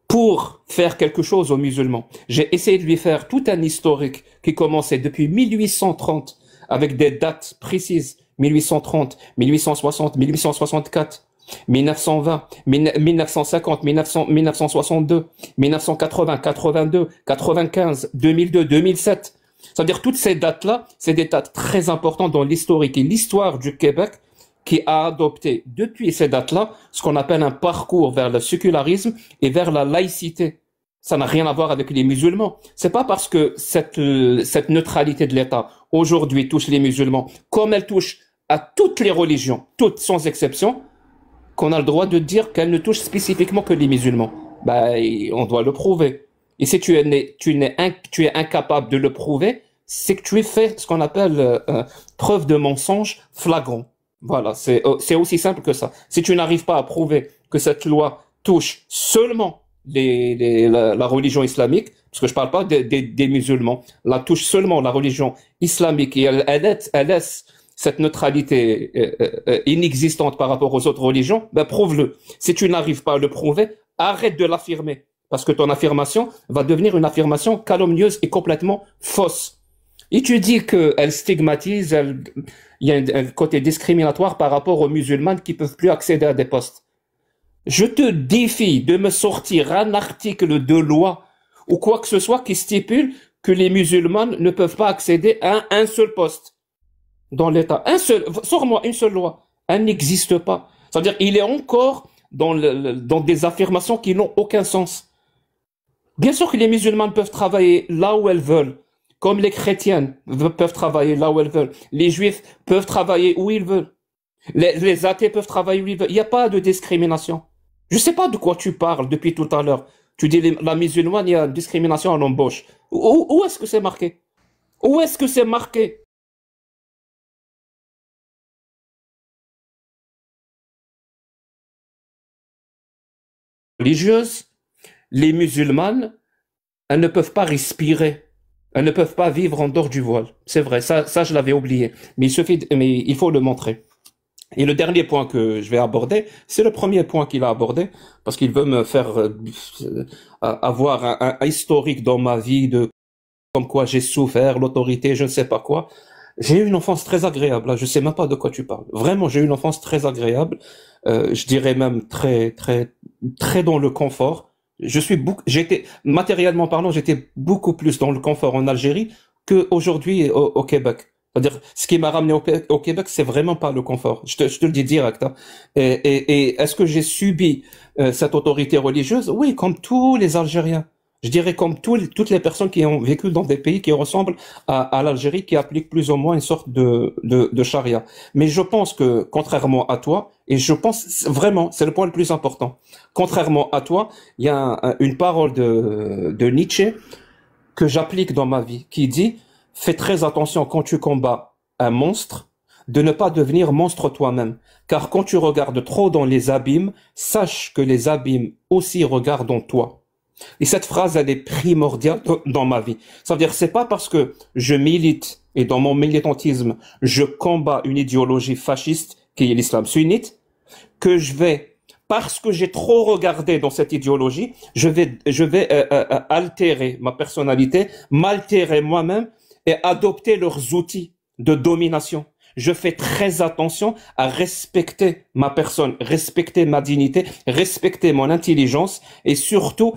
pour faire quelque chose aux musulmans. J'ai essayé de lui faire tout un historique qui commençait depuis 1830 avec des dates précises. 1830, 1860, 1864, 1920, 1950, 1962, 1980, 82, 95, 2002, 2007. C'est-à-dire toutes ces dates-là, c'est des dates très importantes dans l'historique et l'histoire du Québec qui a adopté depuis ces dates-là ce qu'on appelle un parcours vers le sécularisme et vers la laïcité. Ça n'a rien à voir avec les musulmans. C'est pas parce que cette neutralité de l'État aujourd'hui touche les musulmans, comme elle touche à toutes les religions, toutes sans exception, qu'on a le droit de dire qu'elle ne touche spécifiquement que les musulmans. On doit le prouver. Et si tu es incapable de le prouver, c'est que tu es fait ce qu'on appelle preuve de mensonge flagrant. Voilà, c'est aussi simple que ça. Si tu n'arrives pas à prouver que cette loi touche seulement la religion islamique, parce que je parle pas des musulmans, la touche seulement la religion islamique et elle laisse cette neutralité inexistante par rapport aux autres religions, prouve-le. Si tu n'arrives pas à le prouver, arrête de l'affirmer, parce que ton affirmation va devenir une affirmation calomnieuse et complètement fausse. Et tu dis qu'elle stigmatise, il y a un côté discriminatoire par rapport aux musulmanes qui peuvent plus accéder à des postes. Je te défie de me sortir un article de loi ou quoi que ce soit qui stipule que les musulmanes ne peuvent pas accéder à un seul poste dans l'État. Sors-moi une seule loi. Elle n'existe pas. C'est-à-dire, il est encore dans des affirmations qui n'ont aucun sens. Bien sûr que les musulmanes peuvent travailler là où elles veulent, comme les chrétiennes peuvent travailler là où elles veulent. Les juifs peuvent travailler où ils veulent. Les athées peuvent travailler où ils veulent. Il n'y a pas de discrimination. Je ne sais pas de quoi tu parles depuis tout à l'heure. Tu dis la musulmane, il y a une discrimination en embauche. Où est-ce que c'est marqué? Où est-ce que c'est marqué? Religieuses, les musulmanes, elles ne peuvent pas respirer. Elles ne peuvent pas vivre en dehors du voile. C'est vrai, ça je l'avais oublié. Mais il faut le montrer. Et le dernier point que je vais aborder, c'est le premier point qu'il a abordé, parce qu'il veut me faire avoir un historique dans ma vie de comme quoi j'ai souffert, l'autorité, je ne sais pas quoi. J'ai eu une enfance très agréable. Là, je sais même pas de quoi tu parles. Vraiment, j'ai eu une enfance très agréable. Je dirais même très dans le confort. J'étais matériellement parlant, j'étais beaucoup plus dans le confort en Algérie qu'aujourd'hui au Québec. C'est-à-dire, ce qui m'a ramené au Québec, c'est vraiment pas le confort. Je te le dis direct. Hein. Et est-ce que j'ai subi cette autorité religieuse? Oui, comme tous les Algériens. Je dirais comme toutes les personnes qui ont vécu dans des pays qui ressemblent à l'Algérie, qui appliquent plus ou moins une sorte de charia. Mais je pense que, contrairement à toi, et je pense vraiment, c'est le point le plus important, contrairement à toi, il y a une parole de Nietzsche que j'applique dans ma vie, qui dit: fais très attention quand tu combats un monstre, de ne pas devenir monstre toi-même. Car quand tu regardes trop dans les abîmes, sache que les abîmes aussi regardent en toi. Et cette phrase, elle est primordiale dans ma vie. Ça veut dire, c'est pas parce que je milite, et dans mon militantisme, je combats une idéologie fasciste, qui est l'islam sunnite, que je vais, parce que j'ai trop regardé dans cette idéologie, je vais altérer ma personnalité, m'altérer moi-même, et adopter leurs outils de domination. Je fais très attention à respecter ma personne, respecter ma dignité, respecter mon intelligence et surtout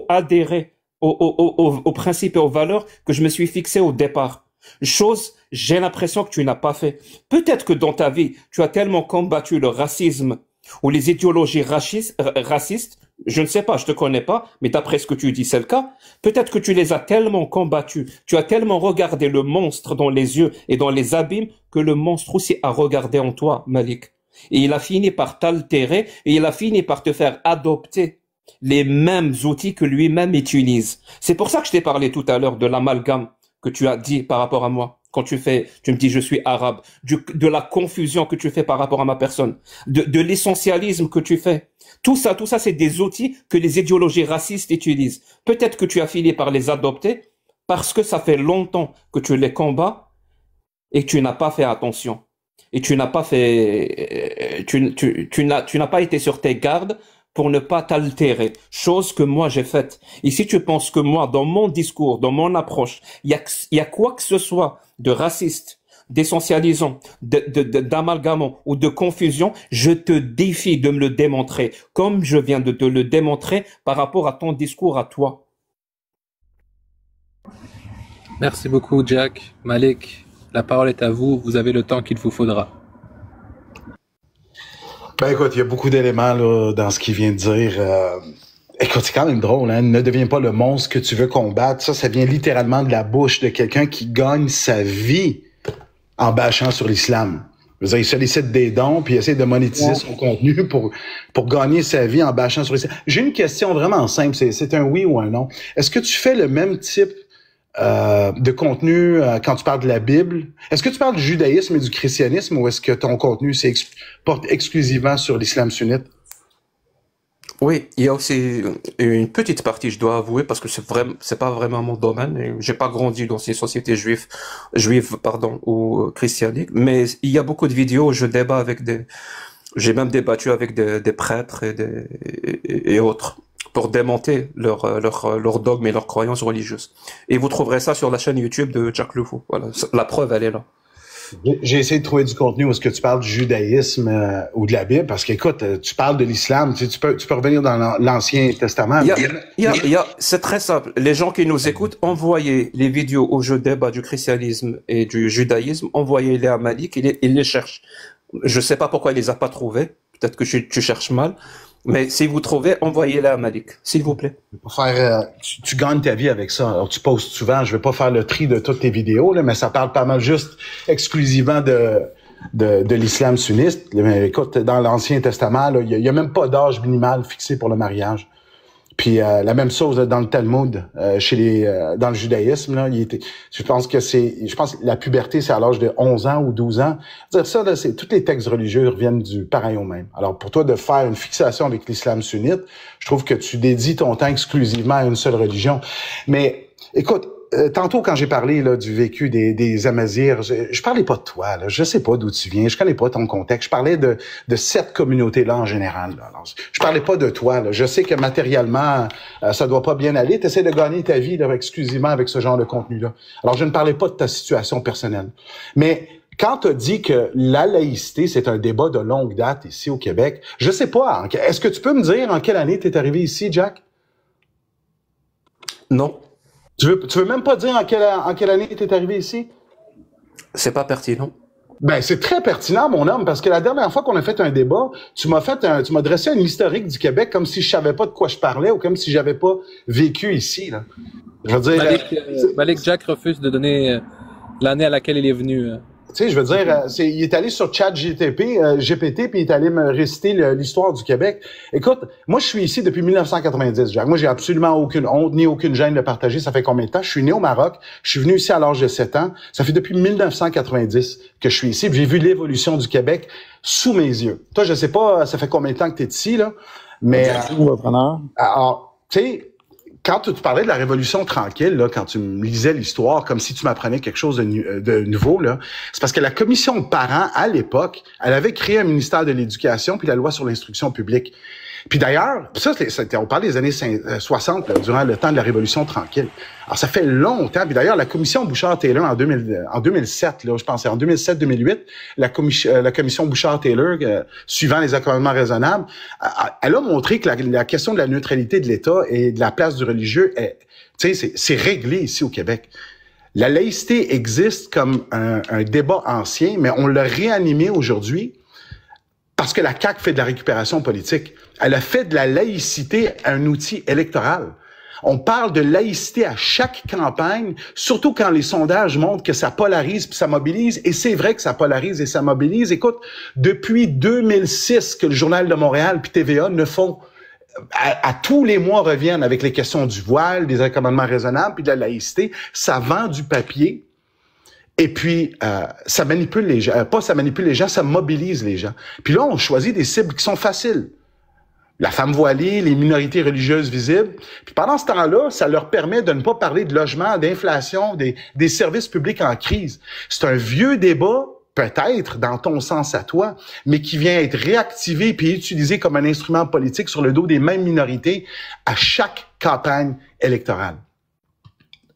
adhérer aux principes et aux valeurs que je me suis fixé au départ. Chose, j'ai l'impression que tu n'as pas fait. Peut-être que dans ta vie, tu as tellement combattu le racisme ou les idéologies racistes, je ne sais pas, je te connais pas, mais d'après ce que tu dis, c'est le cas. Peut-être que tu les as tellement combattus, tu as tellement regardé le monstre dans les yeux et dans les abîmes que le monstre aussi a regardé en toi, Malik. Et il a fini par t'altérer et il a fini par te faire adopter les mêmes outils que lui-même utilise. C'est pour ça que je t'ai parlé tout à l'heure de l'amalgame que tu as dit par rapport à moi. Quand tu me dis je suis arabe, de la confusion que tu fais par rapport à ma personne, de l'essentialisme que tu fais. Tout ça, c'est des outils que les idéologies racistes utilisent. Peut-être que tu as fini par les adopter parce que ça fait longtemps que tu les combats et que tu n'as pas fait attention. Et tu n'as pas fait, tu n'as pas été sur tes gardes pour ne pas t'altérer, chose que moi j'ai faite. Et si tu penses que moi, dans mon discours, dans mon approche, il y a quoi que ce soit de raciste, d'essentialisant, d'amalgamant ou de confusion, je te défie de me le démontrer, comme je viens de te le démontrer par rapport à ton discours à toi. Merci beaucoup, Jack. Malik, la parole est à vous. Vous avez le temps qu'il vous faudra. Ben écoute, il y a beaucoup d'éléments là dans ce qu'il vient de dire. Écoute, c'est quand même drôle, hein? Ne deviens pas le monstre que tu veux combattre. Ça vient littéralement de la bouche de quelqu'un qui gagne sa vie en bâchant sur l'islam. Je veux dire, il sollicite des dons puis il essaie de monétiser son contenu pour gagner sa vie en bâchant sur l'islam. J'ai une question vraiment simple, c'est un oui ou un non. Est-ce que tu fais le même type de contenu quand tu parles de la Bible? Est-ce que tu parles du judaïsme et du christianisme ou est-ce que ton contenu porte exclusivement sur l'islam sunnite? Oui, il y a aussi une petite partie, je dois avouer, parce que c'est pas vraiment mon domaine. Et j'ai pas grandi dans ces sociétés juives, ou christianiques. Mais il y a beaucoup de vidéos où je débat j'ai même débattu avec des prêtres et autres pour démonter leurs dogmes et leurs croyances religieuses. Et vous trouverez ça sur la chaîne YouTube de Jack Le Fou. Voilà, la preuve, elle est là. J'ai essayé de trouver du contenu où est-ce que tu parles du judaïsme ou de la Bible, parce qu'écoute, tu parles de l'islam, tu peux revenir dans l'Ancien Testament. C'est très simple. Les gens qui nous écoutent, envoyez les vidéos où je débat du christianisme et du judaïsme, envoyez-les à Malik, il les cherche. Je sais pas pourquoi il les a pas trouvés. Peut-être que tu cherches mal. Mais si vous trouvez, envoyez-les à Malik, s'il vous plaît. Tu gagnes ta vie avec ça. Alors, tu postes souvent, je vais pas faire le tri de toutes tes vidéos, là, mais ça parle pas mal juste exclusivement de l'islam sunniste. Mais écoute, dans l'Ancien Testament, il y a même pas d'âge minimal fixé pour le mariage. Puis la même chose dans le Talmud, dans le judaïsme, là, je pense que la puberté, c'est à l'âge de 11 ans ou 12 ans. Ça, là, tous les textes religieux reviennent du pareil au même. Alors pour toi de faire une fixation avec l'islam sunnite, je trouve que tu dédies ton temps exclusivement à une seule religion. Mais écoute, tantôt, quand j'ai parlé là, du vécu des Amazirs, je parlais pas de toi. Là. Je sais pas d'où tu viens. Je connais pas ton contexte. Je parlais de cette communauté-là en général. Là. Alors, je parlais pas de toi. Là. Je sais que matériellement, ça doit pas bien aller. Tu essaies de gagner ta vie là, exclusivement avec ce genre de contenu-là. Alors, je ne parlais pas de ta situation personnelle. Mais quand tu as dit que la laïcité, c'est un débat de longue date ici au Québec, je sais pas. Est-ce que tu peux me dire en quelle année tu es arrivé ici, Jack? Non. Tu veux même pas dire en quelle année tu es arrivé ici? C'est pas pertinent. Ben, c'est très pertinent, mon homme, parce que la dernière fois qu'on a fait un débat, tu m'as dressé un historique du Québec comme si je savais pas de quoi je parlais ou comme si j'avais pas vécu ici, là. Je veux dire. Malik Jack refuse de donner l'année à laquelle il est venu. Tu sais, je veux dire, il est allé sur GPT, puis il est allé me réciter l'histoire du Québec. Écoute, moi, je suis ici depuis 1990, Jacques. Moi, j'ai absolument aucune honte ni aucune gêne de partager. Ça fait combien de temps? Je suis né au Maroc. Je suis venu ici à l'âge de 7 ans. Ça fait depuis 1990 que je suis ici. J'ai vu l'évolution du Québec sous mes yeux. Toi, je sais pas, ça fait combien de temps que tu es ici, là? Mais, alors, tu sais, quand tu parlais de la Révolution tranquille, là, quand tu me lisais l'histoire comme si tu m'apprenais quelque chose de nouveau, là, c'est parce que la commission de parents, à l'époque, elle avait créé un ministère de l'Éducation puis la loi sur l'instruction publique. Puis d'ailleurs, ça, on parle des années 60, là, durant le temps de la Révolution tranquille. Alors, ça fait longtemps. Puis d'ailleurs, la commission Bouchard-Taylor en 2007, là, je pense, en 2007-2008, la commission Bouchard-Taylor, suivant les accommodements raisonnables, elle a montré que la question de la neutralité de l'État et de la place du religieux, c'est réglé ici au Québec. La laïcité existe comme un débat ancien, mais on l'a réanimé aujourd'hui parce que la CAQ fait de la récupération politique. Elle a fait de la laïcité un outil électoral. On parle de laïcité à chaque campagne, surtout quand les sondages montrent que ça polarise puis ça mobilise. Et c'est vrai que ça polarise et ça mobilise. Écoute, depuis 2006 que le Journal de Montréal puis TVA ne font à tous les mois reviennent avec les questions du voile, des recommandements raisonnables puis de la laïcité. Ça vend du papier. Et puis, ça manipule les gens. Pas ça manipule les gens, ça mobilise les gens. Puis là, on choisit des cibles qui sont faciles. La femme voilée, les minorités religieuses visibles. Puis pendant ce temps-là, ça leur permet de ne pas parler de logement, d'inflation, des services publics en crise. C'est un vieux débat, peut-être, dans ton sens à toi, mais qui vient être réactivé puis utilisé comme un instrument politique sur le dos des mêmes minorités à chaque campagne électorale.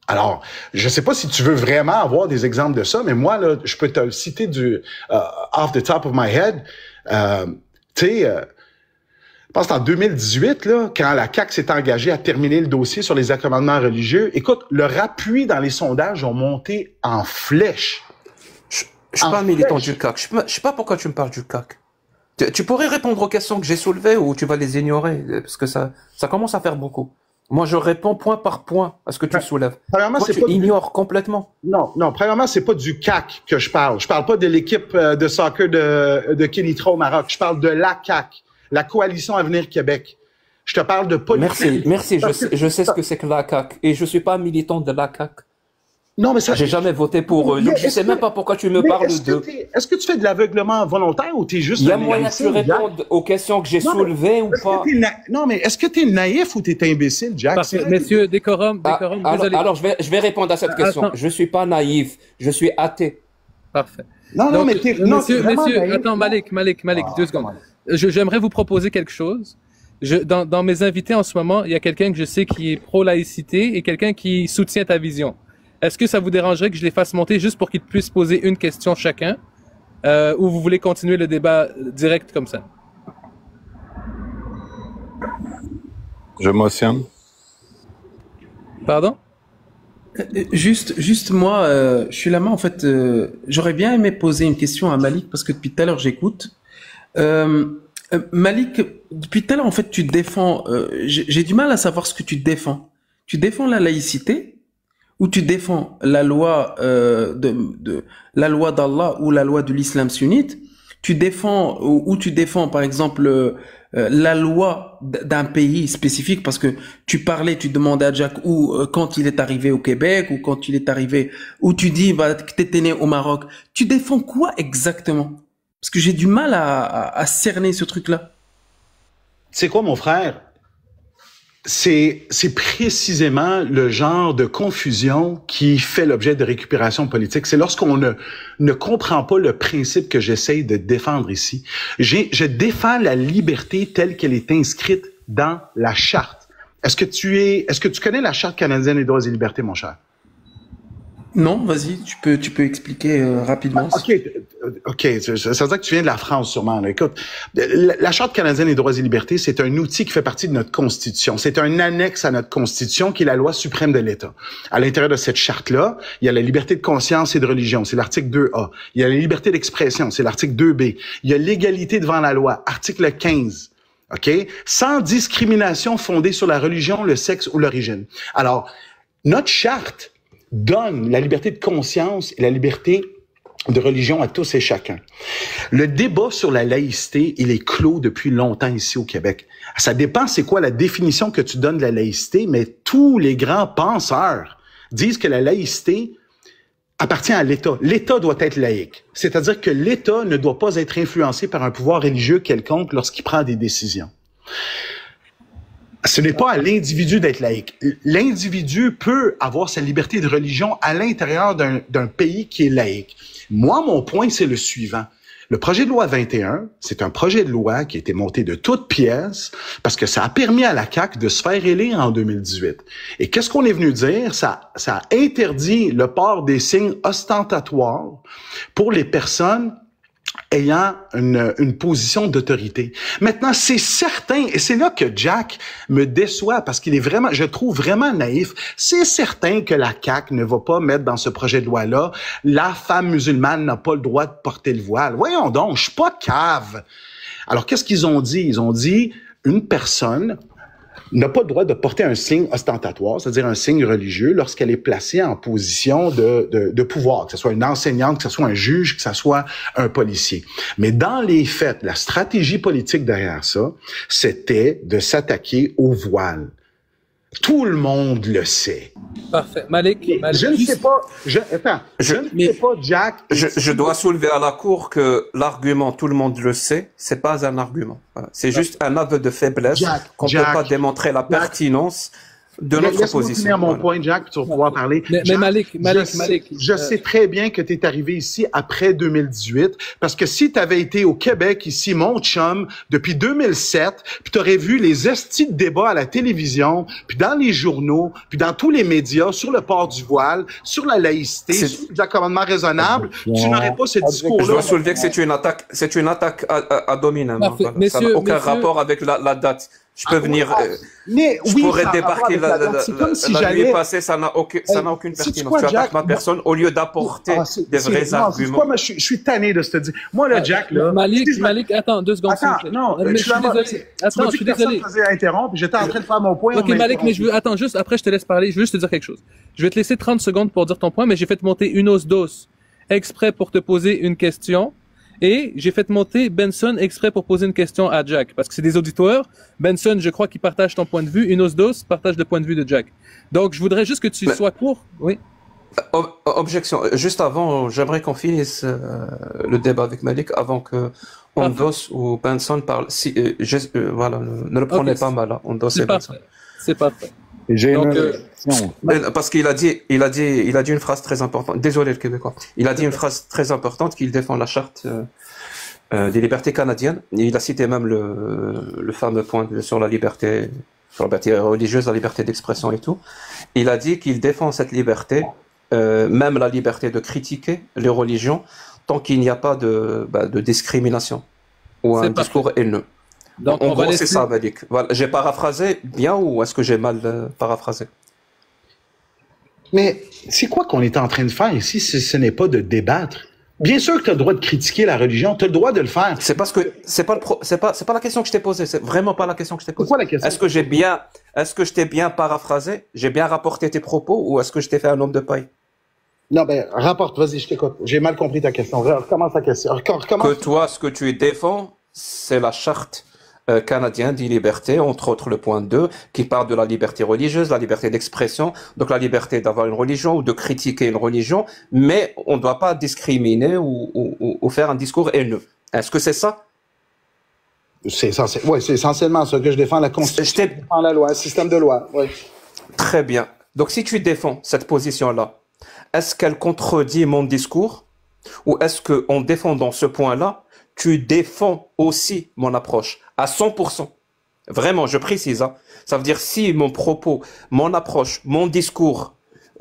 Alors, je sais pas si tu veux vraiment avoir des exemples de ça, mais moi, là, je peux te citer off the top of my head. Je pense qu'en 2018, là, quand la CAQ s'est engagée à terminer le dossier sur les accommodements religieux, écoute, leur appui dans les sondages ont monté en flèche. Je suis pas un militant du CAQ. Je sais pas pourquoi tu me parles du CAQ. Tu pourrais répondre aux questions que j'ai soulevées ou tu vas les ignorer, parce que ça commence à faire beaucoup. Moi, je réponds point par point à ce que tu soulèves. Premièrement, tu ignores complètement. Non. Premièrement, c'est pas du CAQ que je parle. Je parle pas de l'équipe de soccer de Kenitra au Maroc. Je parle de la CAQ, la Coalition Avenir Québec. Je te parle de politique. Merci. Je sais ce que c'est que la CAQ et je suis pas militant de la CAQ. Non, mais ça. J'ai jamais voté pour eux. Donc je sais même pas pourquoi tu me parles d'eux. Est-ce que tu fais de l'aveuglement volontaire ou t'es juste... Il y a moyen que tu répondes aux questions que j'ai soulevées ou pas? Non, mais est-ce que t'es naïf ou t'es imbécile, Jack? Parfait. Messieurs, décorum, alors, je vais répondre à cette question. Attends. Je suis pas naïf. Je suis athée. Parfait. Non, mais t'es... Monsieur, attends, Malik, 2 secondes. J'aimerais vous proposer quelque chose. Dans mes invités en ce moment, il y a quelqu'un que je sais qui est pro-laïcité et quelqu'un qui soutient ta vision. Est-ce que ça vous dérangerait que je les fasse monter juste pour qu'ils puissent poser une question chacun, ou vous voulez continuer le débat direct comme ça? Je motionne. Pardon? Juste moi, je suis là-bas en fait. J'aurais bien aimé poser une question à Malik parce que depuis tout à l'heure j'écoute. Malik, depuis tout à l'heure en fait tu défends. J'ai du mal à savoir ce que tu défends. Tu défends la laïcité ou tu défends la loi la loi d'Allah ou la loi de l'islam sunnite? Tu défends ou tu défends par exemple la loi d'un pays spécifique parce que tu demandais à Jack quand il est arrivé au Québec ou quand il est arrivé, ou tu dis que t'étais né au Maroc. Tu défends quoi exactement? Parce que j'ai du mal à cerner ce truc-là. C'est quoi, mon frère? C'est précisément le genre de confusion qui fait l'objet de récupération politique. C'est lorsqu'on ne comprend pas le principe que j'essaye de défendre ici. Je défends la liberté telle qu'elle est inscrite dans la charte. Est-ce que tu connais la Charte canadienne des droits et libertés, mon cher? Non, vas-y, tu peux expliquer rapidement. OK, ça veut dire que tu viens de la France sûrement. Là. Écoute, la Charte canadienne des droits et libertés, c'est un outil qui fait partie de notre Constitution. C'est un annexe à notre Constitution qui est la loi suprême de l'État. À l'intérieur de cette charte-là, il y a la liberté de conscience et de religion, c'est l'article 2A. Il y a la liberté d'expression, c'est l'article 2B. Il y a l'égalité devant la loi, article 15. OK? Sans discrimination fondée sur la religion, le sexe ou l'origine. Alors, notre charte donne la liberté de conscience et la liberté de religion à tous et chacun. Le débat sur la laïcité, il est clos depuis longtemps ici au Québec. Ça dépend c'est quoi la définition que tu donnes de la laïcité, mais tous les grands penseurs disent que la laïcité appartient à l'État. L'État doit être laïque. C'est-à-dire que l'État ne doit pas être influencé par un pouvoir religieux quelconque lorsqu'il prend des décisions. Ce n'est pas à l'individu d'être laïque. L'individu peut avoir sa liberté de religion à l'intérieur d'un pays qui est laïque. Moi, mon point, c'est le suivant. Le projet de loi 21, c'est un projet de loi qui a été monté de toutes pièces parce que ça a permis à la CAQ de se faire élire en 2018. Et qu'est-ce qu'on est venu dire? Ça interdit le port des signes ostentatoires pour les personnes ayant une position d'autorité. Maintenant, c'est certain, et c'est là que Jack me déçoit parce qu'il est vraiment, je trouve vraiment naïf. C'est certain que la CAQ ne va pas mettre dans ce projet de loi-là, la femme musulmane n'a pas le droit de porter le voile. Voyons donc, je suis pas cave. Alors, qu'est-ce qu'ils ont dit? Ils ont dit, une personne n'a pas le droit de porter un signe ostentatoire, c'est-à-dire un signe religieux, lorsqu'elle est placée en position de pouvoir, que ce soit une enseignante, que ce soit un juge, que ce soit un policier. Mais dans les faits, la stratégie politique derrière ça, c'était de s'attaquer au voile. Tout le monde le sait. Parfait. Malik, je ne sais pas, je ne sais pas, Jack. Je dois soulever à la Cour que l'argument, tout le monde le sait, c'est pas un argument. C'est juste un aveu de faiblesse qu'on ne peut pas démontrer la pertinence de notre position. Laisse-moi finir mon point, Jack, tu vas pouvoir parler. Mais Jack, Malik. Je sais très bien que tu es arrivé ici après 2018, parce que si tu avais été au Québec, ici, mon chum, depuis 2007, puis tu aurais vu les estis de débats à la télévision, puis dans les journaux, puis dans tous les médias, sur le port du voile, sur la laïcité, sur le commandement raisonnable, tu n'aurais pas ce discours-là. Je dois soulever que c'est une attaque ad hominem. Ça n'a aucun rapport avec la date. Je peux venir, je pourrais débarquer la nuit passée, ça n'a aucune pertinence. Tu attaques ma personne au lieu d'apporter des vrais arguments. Moi, je suis tanné de se dire. Moi, là, Jack, là. Malik, attends, 2 secondes. Attends, non, je suis désolé. Attends, je suis désolé. J'étais en train de faire mon point. Ok, Malik, mais attends, juste, après, je te laisse parler. Je veux juste te dire quelque chose. Je vais te laisser 30 secondes pour dire ton point, mais j'ai fait monter une dos exprès pour te poser une question. Et j'ai fait monter Benson exprès pour poser une question à Jack. Parce que c'est des auditeurs. Benson, je crois qu'il partage ton point de vue. Unos Dos partage le point de vue de Jack. Donc, je voudrais juste que tu sois court. Oui. Objection. Juste avant, j'aimerais qu'on finisse le débat avec Malik avant que Ondos ou Benson parlent. Voilà, ne le prenez pas mal. Ondos et Benson. C'est parfait. J'ai une question. Parce qu'il a dit une phrase très importante. Désolé le Québécois. Il a dit une phrase très importante qu'il défend la charte des libertés canadiennes. Et il a cité même le fameux point sur la liberté religieuse, la liberté d'expression et tout. Il a dit qu'il défend cette liberté, même la liberté de critiquer les religions, tant qu'il n'y a pas de discrimination ou un discours haineux. Donc, en gros, c'est ça, Malik. Voilà. J'ai paraphrasé bien ou est-ce que j'ai mal paraphrasé? Mais c'est quoi qu'on est en train de faire ici si ce n'est pas de débattre? Bien sûr que tu as le droit de critiquer la religion, tu as le droit de le faire. C'est parce que c'est pas la question que je t'ai posée, c'est vraiment pas la question que je t'ai posée. Pourquoi la question? Est-ce que je t'ai bien paraphrasé? J'ai bien rapporté tes propos ou est-ce que je t'ai fait un homme de paille? Non, rapporte, vas-y, je t'écoute. J'ai mal compris ta question. Recommence ta question. Que toi, ce que tu défends, c'est la charte canadien des libertés, entre autres le point 2, qui parle de la liberté religieuse, la liberté d'expression, donc la liberté d'avoir une religion ou de critiquer une religion, mais on ne doit pas discriminer ou faire un discours haineux. Est-ce que c'est ça? C'est essentiellement ça que je défends, la Constitution, je défends la loi, le système de loi. Oui. Très bien. Donc si tu défends cette position-là, est-ce qu'elle contredit mon discours ou est-ce qu'en défendant ce point-là, tu défends aussi mon approche à 100%. Vraiment, je précise. Hein. Ça veut dire si mon propos, mon approche, mon discours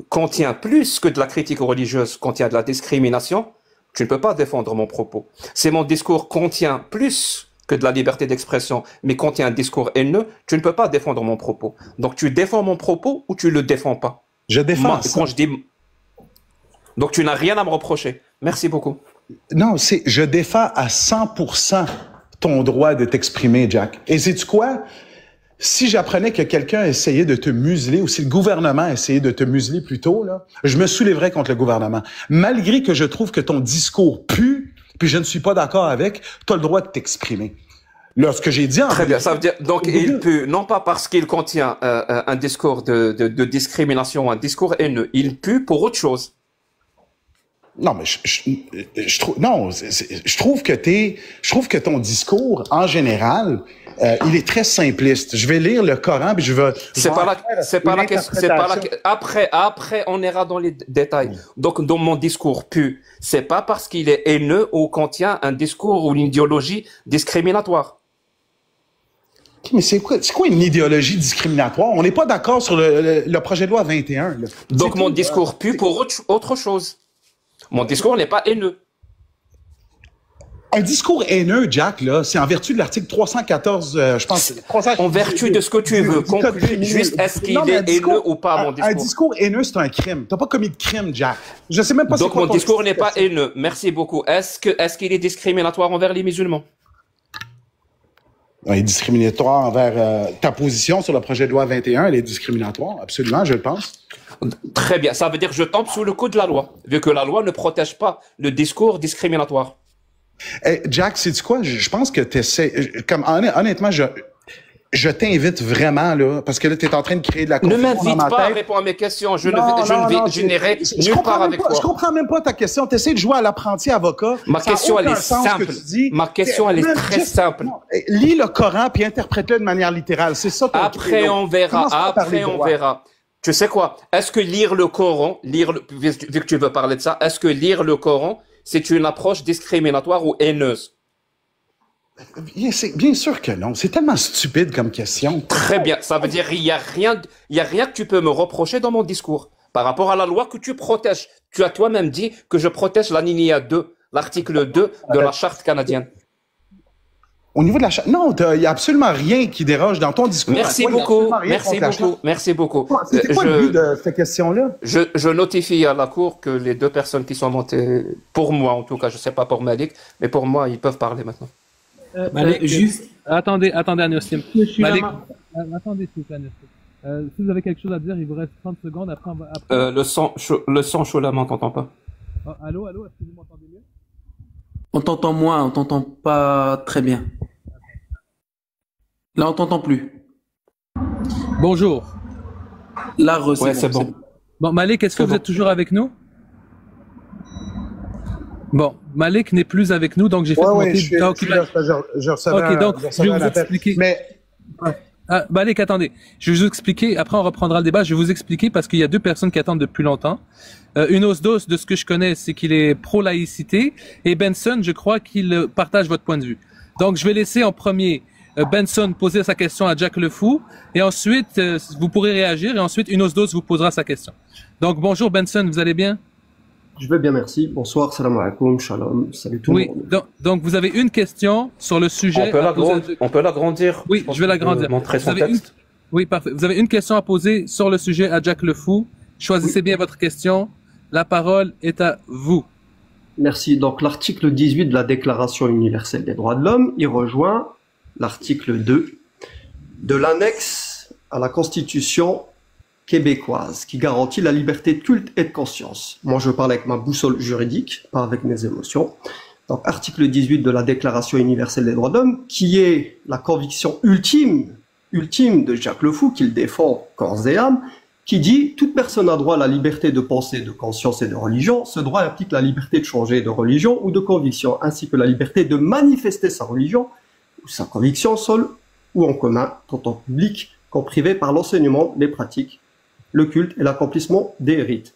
contient plus que de la critique religieuse, contient de la discrimination, tu ne peux pas défendre mon propos. Si mon discours contient plus que de la liberté d'expression, mais contient un discours haineux, tu ne peux pas défendre mon propos. Donc tu défends mon propos ou tu le défends pas? Je défends. Quand je dis... Donc tu n'as rien à me reprocher. Merci beaucoup. Non, je défends à 100% ton droit de t'exprimer, Jack. Et sais-tu quoi? Si j'apprenais que quelqu'un essayait de te museler, ou si le gouvernement essayait de te museler plus tôt, là, je me soulèverais contre le gouvernement. Malgré que je trouve que ton discours pue, puis je ne suis pas d'accord avec, tu as le droit de t'exprimer. Là, ce que j'ai dit... Très bien, ça veut dire... Donc, il pue, non pas parce qu'il contient un discours de discrimination, un discours haineux, il pue pour autre chose. Non, mais je trouve que ton discours, en général, il est très simpliste. Je vais lire le Coran, puis je vais... C'est pas la question. Après, on ira dans les détails. Donc, dans mon discours pu, c'est pas parce qu'il est haineux ou contient un discours ou une idéologie discriminatoire. Mais c'est quoi une idéologie discriminatoire? On n'est pas d'accord sur le projet de loi 21. Là. Donc, mon discours pu pour autre chose. Mon discours n'est pas haineux. Un discours haineux, Jack, là, c'est en vertu de l'article 314, je pense. En vertu de ce que tu veux. Conclue juste, est-ce qu'il est haineux ou pas, mon discours? Un discours haineux, c'est un crime. T'as pas commis de crime, Jack. Je sais même pas Donc, mon discours n'est pas haineux. Merci beaucoup. Est-ce qu'il est discriminatoire envers les musulmans? Il est discriminatoire envers ta position sur le projet de loi 21. Elle est discriminatoire, absolument, je le pense. Très bien. Ça veut dire que je tombe sous le coup de la loi, vu que la loi ne protège pas le discours discriminatoire. Hey, Jack, sais-tu quoi? Je pense que t'essaies... Honnêtement, je t'invite vraiment, là, parce que là, t'es en train de créer de la confusion dans ma tête. Ne m'invite pas à répondre à mes questions. Je n'irai nulle part avec toi. Je comprends même pas ta question. T'essaies de jouer à l'apprenti avocat. Ma question, elle est simple. Ma question, elle est très simple. Lis le Coran puis interprète-le de manière littérale. C'est ça ton Après, on verra. Après, on verra. Tu sais quoi? Est-ce que lire le Coran, vu que tu veux parler de ça, est-ce que lire le Coran, c'est une approche discriminatoire ou haineuse? Bien sûr que non. C'est tellement stupide comme question. Très bien. Ça veut dire il y a rien que tu peux me reprocher dans mon discours par rapport à la loi que tu protèges. Tu as toi-même dit que je protège l'alinéa 2, l'article 2 de la charte canadienne. Au niveau de la charte, non, il y a absolument rien qui déroge dans ton discours. Merci beaucoup. Merci beaucoup. Merci beaucoup. C'était quoi le but de cette question-là? Je notifie à la Cour que les deux personnes qui sont montées, pour moi en tout cas, je sais pas pour Malik, mais pour moi, ils peuvent parler maintenant. Malik, juste... Attendez, Anossim. Malik, attendez, s'il vous plaît, Anossim. Si vous avez quelque chose à dire, il vous reste 30 secondes. Après, le son chaud là, on t'entend pas. Oh, allô, est-ce que vous m'entendez mieux? On t'entend moins, on t'entend pas très bien. Là, on t'entend plus. Bonjour. Là, ouais, c'est bon. Bon, Malik, est-ce que vous êtes toujours avec nous? Bon, Malik n'est plus avec nous, donc j'ai fait monter... je recevais donc je vais vous expliquer. Mais... Malik, attendez. Je vais vous expliquer. Après, on reprendra le débat. Je vais vous expliquer parce qu'il y a deux personnes qui attendent depuis longtemps. Unos Dos, de ce que je connais, c'est qu'il est pro-laïcité. Et Benson, je crois qu'il partage votre point de vue. Donc, je vais laisser en premier Benson poser sa question à Jack le Fou. Et ensuite, vous pourrez réagir. Et ensuite, Unos Dos vous posera sa question. Donc, bonjour Benson, vous allez bien? Je vais bien, merci. Bonsoir, salam alaikum, shalom, salut tout le monde. Oui, donc vous avez une question sur le sujet... On peut l'agrandir. Oui, je vais l'agrandir. Oui, parfait. Vous avez une question à poser sur le sujet à Jack le Fou. Choisissez bien votre question. La parole est à vous. Merci. Donc, l'article 18 de la Déclaration universelle des droits de l'homme, il rejoint l'article 2 de l'annexe à la Constitution québécoise qui garantit la liberté de culte et de conscience. Moi, je parle avec ma boussole juridique, pas avec mes émotions. Donc, article 18 de la Déclaration universelle des droits de l'homme, qui est la conviction ultime de Jack le Fou, qu'il défend corps et âme, qui dit « Toute personne a droit à la liberté de pensée, de conscience et de religion. Ce droit implique la liberté de changer de religion ou de conviction, ainsi que la liberté de manifester sa religion ou sa conviction seule ou en commun, tant en public qu'en privé par l'enseignement, les pratiques, le culte et l'accomplissement des rites. »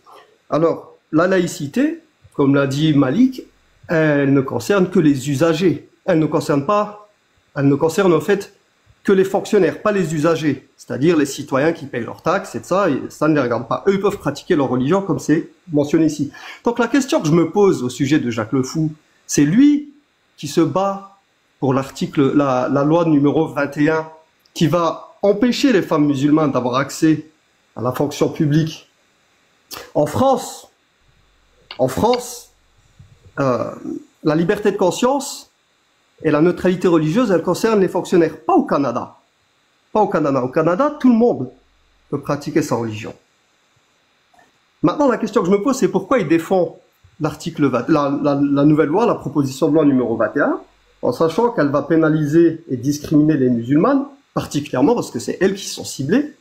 Alors, la laïcité, comme l'a dit Malik, elle ne concerne que les usagers. Elle ne concerne en fait que les fonctionnaires, pas les usagers, c'est-à-dire les citoyens qui payent leurs taxes et ça ne les regarde pas. Eux, ils peuvent pratiquer leur religion comme c'est mentionné ici. Donc la question que je me pose au sujet de Jack le Fou, c'est lui qui se bat pour l'article, la loi numéro 21, qui va empêcher les femmes musulmanes d'avoir accès à la fonction publique. En France, la liberté de conscience et la neutralité religieuse, elle concerne les fonctionnaires, pas au Canada. Pas au Canada. Au Canada, tout le monde peut pratiquer sa religion. Maintenant, la question que je me pose, c'est pourquoi il défend l'article, la nouvelle loi, la proposition de loi numéro 21, en sachant qu'elle va pénaliser et discriminer les musulmanes, particulièrement parce que c'est elles qui sont ciblées.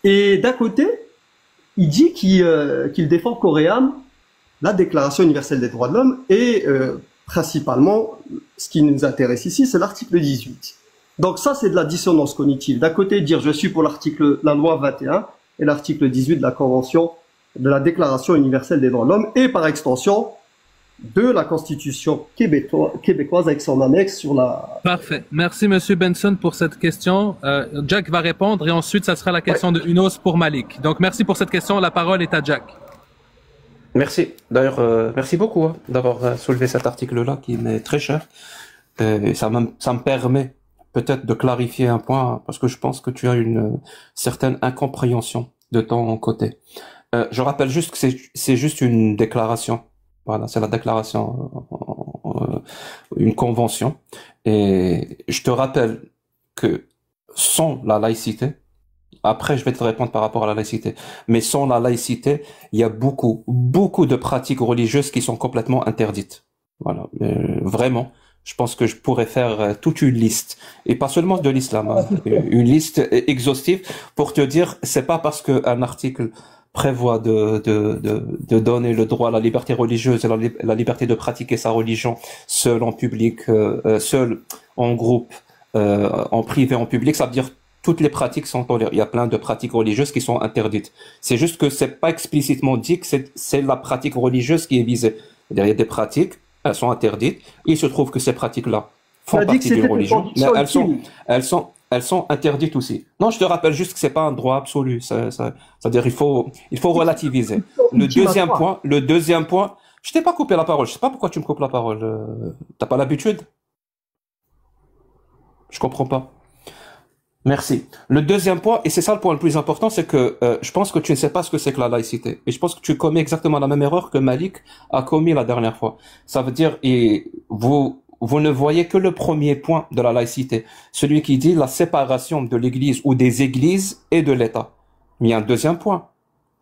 Et d'un côté, il dit qu'il défend corps et âme la Déclaration universelle des droits de l'homme et principalement, ce qui nous intéresse ici, c'est l'article 18. Donc ça, c'est de la dissonance cognitive. D'un côté, dire je suis pour la loi 21 et l'article 18 de la Convention de la Déclaration universelle des droits de l'homme et par extension de la Constitution québécoise avec son annexe sur la... Parfait. Merci, Monsieur Benson, pour cette question. Jack va répondre et ensuite, ça sera la question de Unos pour Malik. Donc, merci pour cette question. La parole est à Jack. Merci. D'ailleurs, merci beaucoup hein, d'avoir soulevé cet article-là qui m'est très cher. Et ça me permet peut-être de clarifier un point parce que je pense que tu as une certaine incompréhension de ton côté. Je rappelle juste que c'est juste une déclaration. Voilà, c'est la déclaration, une convention. Et je te rappelle que sans la laïcité, après je vais te répondre par rapport à la laïcité, mais sans la laïcité, il y a beaucoup de pratiques religieuses qui sont complètement interdites. Voilà, vraiment. Je pense que je pourrais faire toute une liste, et pas seulement de l'islam, hein, une liste exhaustive pour te dire, c'est pas parce qu'un article prévoit de donner le droit à la liberté religieuse et la liberté de pratiquer sa religion seul en public, seul en groupe, en privé, en public, ça veut dire toutes les pratiques sont tolérées. Il y a plein de pratiques religieuses qui sont interdites. C'est juste que c'est pas explicitement dit que c'est la pratique religieuse qui est visée. C'est-à-dire, il y a des pratiques, elles sont interdites. Il se trouve que ces pratiques-là font partie d'une religion, mais elles sont interdites aussi. Non, je te rappelle juste que c'est pas un droit absolu. C'est-à-dire, il faut relativiser. Le deuxième point, je t'ai pas coupé la parole. Je sais pas pourquoi tu me coupes la parole. T'as pas l'habitude? Je comprends pas. Merci. Le deuxième point, et c'est ça le point le plus important, c'est que je pense que tu ne sais pas ce que c'est que la laïcité. Et je pense que tu commets exactement la même erreur que Malik a commis la dernière fois. Ça veut dire, et vous ne voyez que le premier point de la laïcité, celui qui dit la séparation de l'Église ou des églises et de l'État. Mais il y a un deuxième point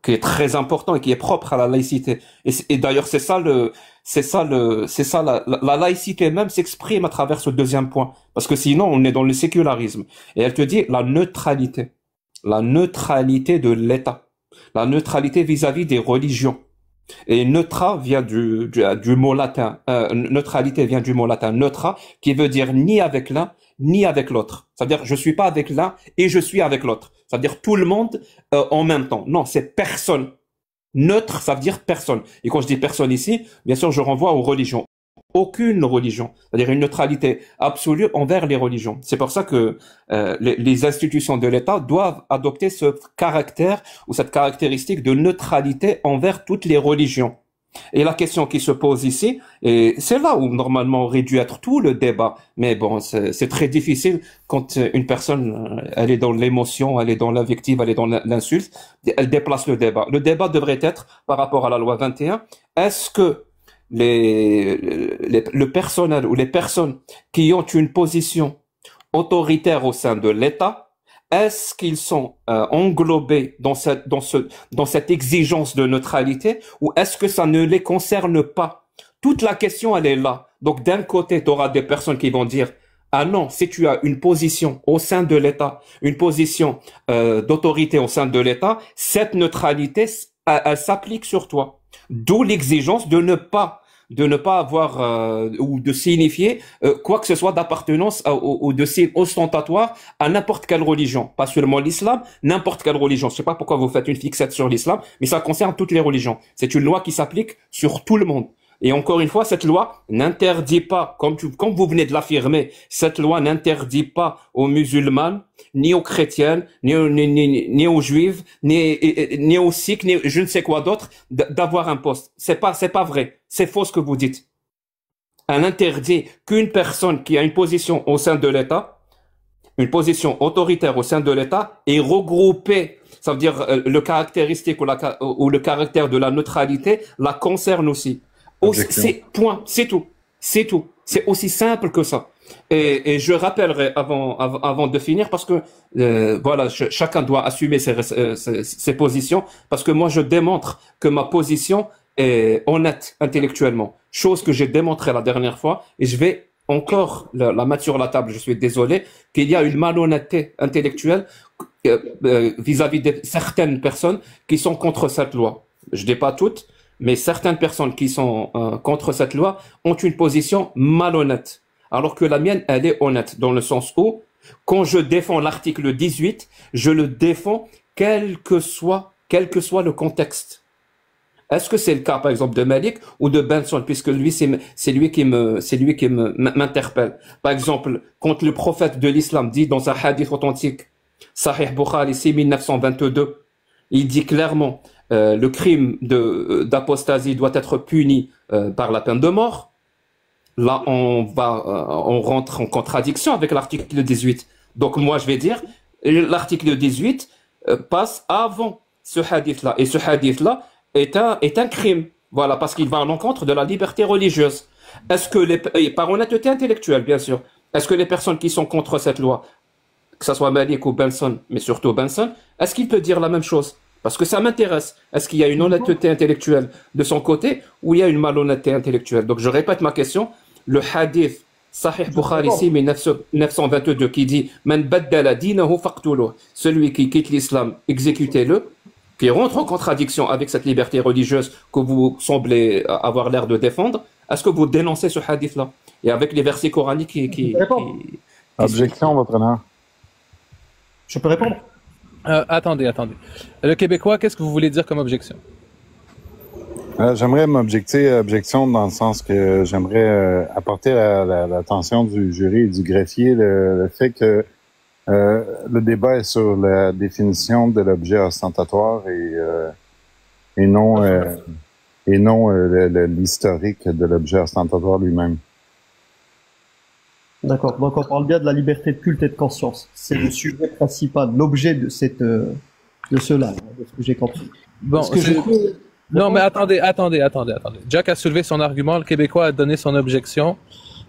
qui est très important et qui est propre à la laïcité. Et d'ailleurs, la laïcité même s'exprime à travers ce deuxième point. Parce que sinon, on est dans le sécularisme. Et elle te dit la neutralité. La neutralité de l'État. La neutralité vis-à-vis des religions. Et neutra vient du mot latin. Neutralité vient du mot latin neutra, qui veut dire ni avec l'un, ni avec l'autre. C'est-à-dire, je suis pas avec l'un et je suis avec l'autre. C'est-à-dire tout le monde en même temps. Non, c'est personne. Neutre, ça veut dire personne. Et quand je dis personne ici, bien sûr, je renvoie aux religions. Aucune religion. C'est-à-dire une neutralité absolue envers les religions. C'est pour ça que les institutions de l'État doivent adopter ce caractère ou cette caractéristique de neutralité envers toutes les religions. Et la question qui se pose ici, et c'est là où normalement aurait dû être tout le débat, mais bon, c'est très difficile quand une personne, elle est dans l'émotion, elle est dans l'invective, elle est dans l'insulte, elle déplace le débat. Le débat devrait être par rapport à la loi 21, est-ce que le personnel ou les personnes qui ont une position autoritaire au sein de l'État, est-ce qu'ils sont englobés dans cette exigence de neutralité ou est-ce que ça ne les concerne pas? Toute la question, elle est là. Donc, d'un côté, tu auras des personnes qui vont dire « Ah non, si tu as une position au sein de l'État, une position d'autorité au sein de l'État, cette neutralité, elle s'applique sur toi. » D'où l'exigence de ne pas avoir ou de signifier quoi que ce soit d'appartenance ou de signe ostentatoire à n'importe quelle religion, pas seulement l'islam, n'importe quelle religion. Je sais pas pourquoi vous faites une fixette sur l'islam, mais ça concerne toutes les religions. C'est une loi qui s'applique sur tout le monde. Et encore une fois, cette loi n'interdit pas, comme vous venez de l'affirmer, cette loi n'interdit pas aux musulmanes, ni aux chrétiennes, ni aux juifs, ni aux sikhs, ni je ne sais quoi d'autre, d'avoir un poste. C'est pas vrai. C'est faux ce que vous dites. Elle interdit qu'une personne qui a une position au sein de l'État, une position autoritaire au sein de l'État, est regroupée. Ça veut dire le caractéristique ou le caractère de la neutralité la concerne aussi. C'est tout. C'est tout. C'est aussi simple que ça. Et je rappellerai avant de finir parce que voilà, chacun doit assumer ses positions parce que moi je démontre que ma position est honnête intellectuellement. Chose que j'ai démontré la dernière fois et je vais encore la mettre sur la table. Je suis désolé qu'il y a une malhonnêteté intellectuelle vis-à-vis de certaines personnes qui sont contre cette loi. Je dis pas toutes. Mais certaines personnes qui sont contre cette loi ont une position malhonnête. Alors que la mienne, elle est honnête, dans le sens où, quand je défends l'article 18, je le défends quel que soit le contexte. Est-ce que c'est le cas, par exemple, de Malik ou de Benson, puisque lui, c'est lui qui m'interpelle. Par exemple, quand le prophète de l'islam dit dans un hadith authentique, Sahih Bukhari 6922, il dit clairement, le crime d'apostasie doit être puni par la peine de mort. Là, on rentre en contradiction avec l'article 18. Donc moi, je vais dire, l'article 18 passe avant ce hadith-là. Et ce hadith-là est un crime. Voilà, parce qu'il va à l'encontre de la liberté religieuse. Est-ce que par honnêteté intellectuelle, bien sûr, est-ce que les personnes qui sont contre cette loi, que ce soit Malik ou Benson, mais surtout Benson, est-ce qu'il peut dire la même chose? Parce que ça m'intéresse. Est-ce qu'il y a une honnêteté intellectuelle de son côté ou il y a une malhonnêteté intellectuelle? Donc je répète ma question. Le hadith Sahih Bukhari ici, 922, qui dit « Man baddala dinahu faqtuluh » celui qui quitte l'islam, exécutez-le, qui rentre en contradiction avec cette liberté religieuse que vous semblez avoir l'air de défendre. Est-ce que vous dénoncez ce hadith-là? Et avec les versets coraniques qui Objection, votre honneur. Je peux répondre? Attendez. Le Québécois, qu'est-ce que vous voulez dire comme objection? J'aimerais objection dans le sens que j'aimerais apporter l'attention du jury et du greffier le fait que le débat est sur la définition de l'objet ostentatoire et non l'historique de l'objet ostentatoire lui-même. D'accord. Donc on parle bien de la liberté de culte et de conscience. C'est le sujet principal, l'objet de cela, de ce que j'ai compris. Bon, non, mais attendez. Jack a soulevé son argument, le Québécois a donné son objection.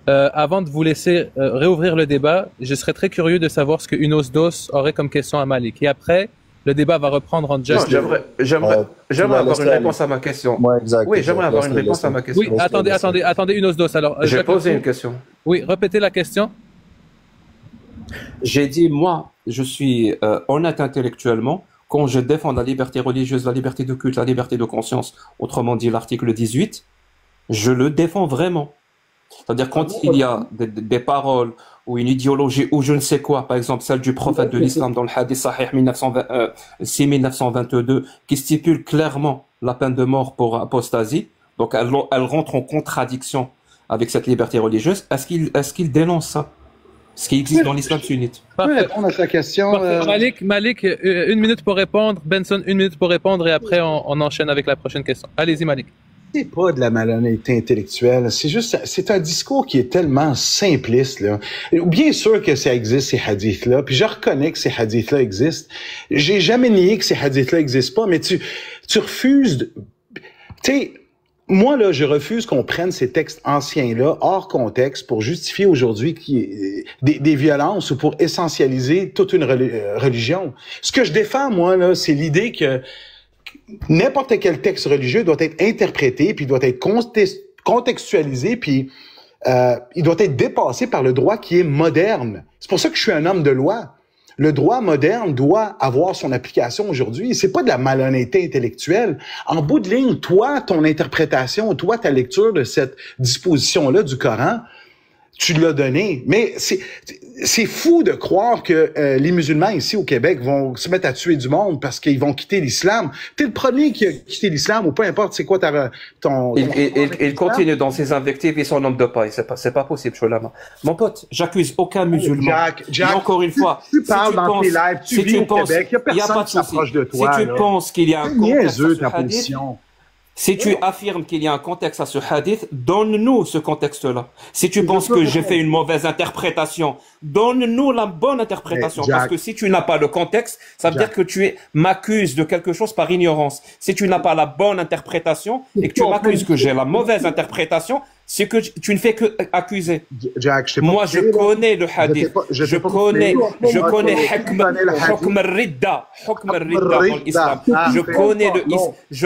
Avant de vous laisser réouvrir le débat, je serais très curieux de savoir ce que Unos Dos aurait comme question à Malik. Et après, le débat va reprendre entre Jack. Non, j'aimerais avoir une réponse à ma question. Ouais, exact. Oui, j'aimerais avoir une réponse à ma question. Oui, attendez, Unos Dos. Alors, j'ai posé une question. Oui, répétez la question. J'ai dit, moi, je suis honnête intellectuellement quand je défends la liberté religieuse, la liberté de culte, la liberté de conscience, autrement dit l'article 18, je le défends vraiment. C'est-à-dire quand il y a des paroles ou une idéologie ou je ne sais quoi, par exemple celle du prophète de l'islam dans le hadith Sahih 6922 qui stipule clairement la peine de mort pour apostasie, donc elle rentre en contradiction avec cette liberté religieuse, est-ce qu'il dénonce ça? Ce qui existe dans l'islam sunnite. Je peux répondre à sa question. Malik, 1 minute pour répondre. Benson, 1 minute pour répondre et après on enchaîne avec la prochaine question. Allez-y, Malik. C'est pas de la malhonnêteté intellectuelle. C'est un discours qui est tellement simpliste, là. Bien sûr que ça existe, ces hadiths-là. Puis je reconnais que ces hadiths-là existent. J'ai jamais nié que ces hadiths-là existent pas, mais tu refuses tu sais, moi, là, je refuse qu'on prenne ces textes anciens-là hors contexte pour justifier aujourd'hui des violences ou pour essentialiser toute une religion. Ce que je défends, moi, là, c'est l'idée que n'importe quel texte religieux doit être interprété, puis doit être contextualisé, puis il doit être dépassé par le droit qui est moderne. C'est pour ça que je suis un homme de loi. Le droit moderne doit avoir son application aujourd'hui. C'est pas de la malhonnêteté intellectuelle. En bout de ligne, toi, ton interprétation, toi, ta lecture de cette disposition-là du Coran, tu l'as donné. Mais c'est fou de croire que les musulmans ici au Québec vont se mettre à tuer du monde parce qu'ils vont quitter l'islam. T'es le premier qui a quitté l'islam ou peu importe c'est quoi ton... Il continue dans ses invectives et son homme de paille. C'est pas possible, Cholama. Mon pote, j'accuse aucun musulman. Jack, encore une fois, tu parles dans tes lives, tu vis au Québec, il n'y a personne qui s'approche de toi. Si tu penses qu'il y a un contexte à ce hadith, si tu affirmes qu'il y a un contexte à ce hadith, donne-nous ce contexte-là. Si tu penses que j'ai fait une mauvaise interprétation, donne-nous la bonne interprétation. Parce que si tu n'as pas le contexte, ça veut dire que tu m'accuses de quelque chose par ignorance. Si tu n'as pas la bonne interprétation et que tu m'accuses que j'ai la mauvaise interprétation, c'est que tu ne fais que accuser. Jack, moi, je connais le hadith. Je connais hukm al-ridda dans l'islam. Je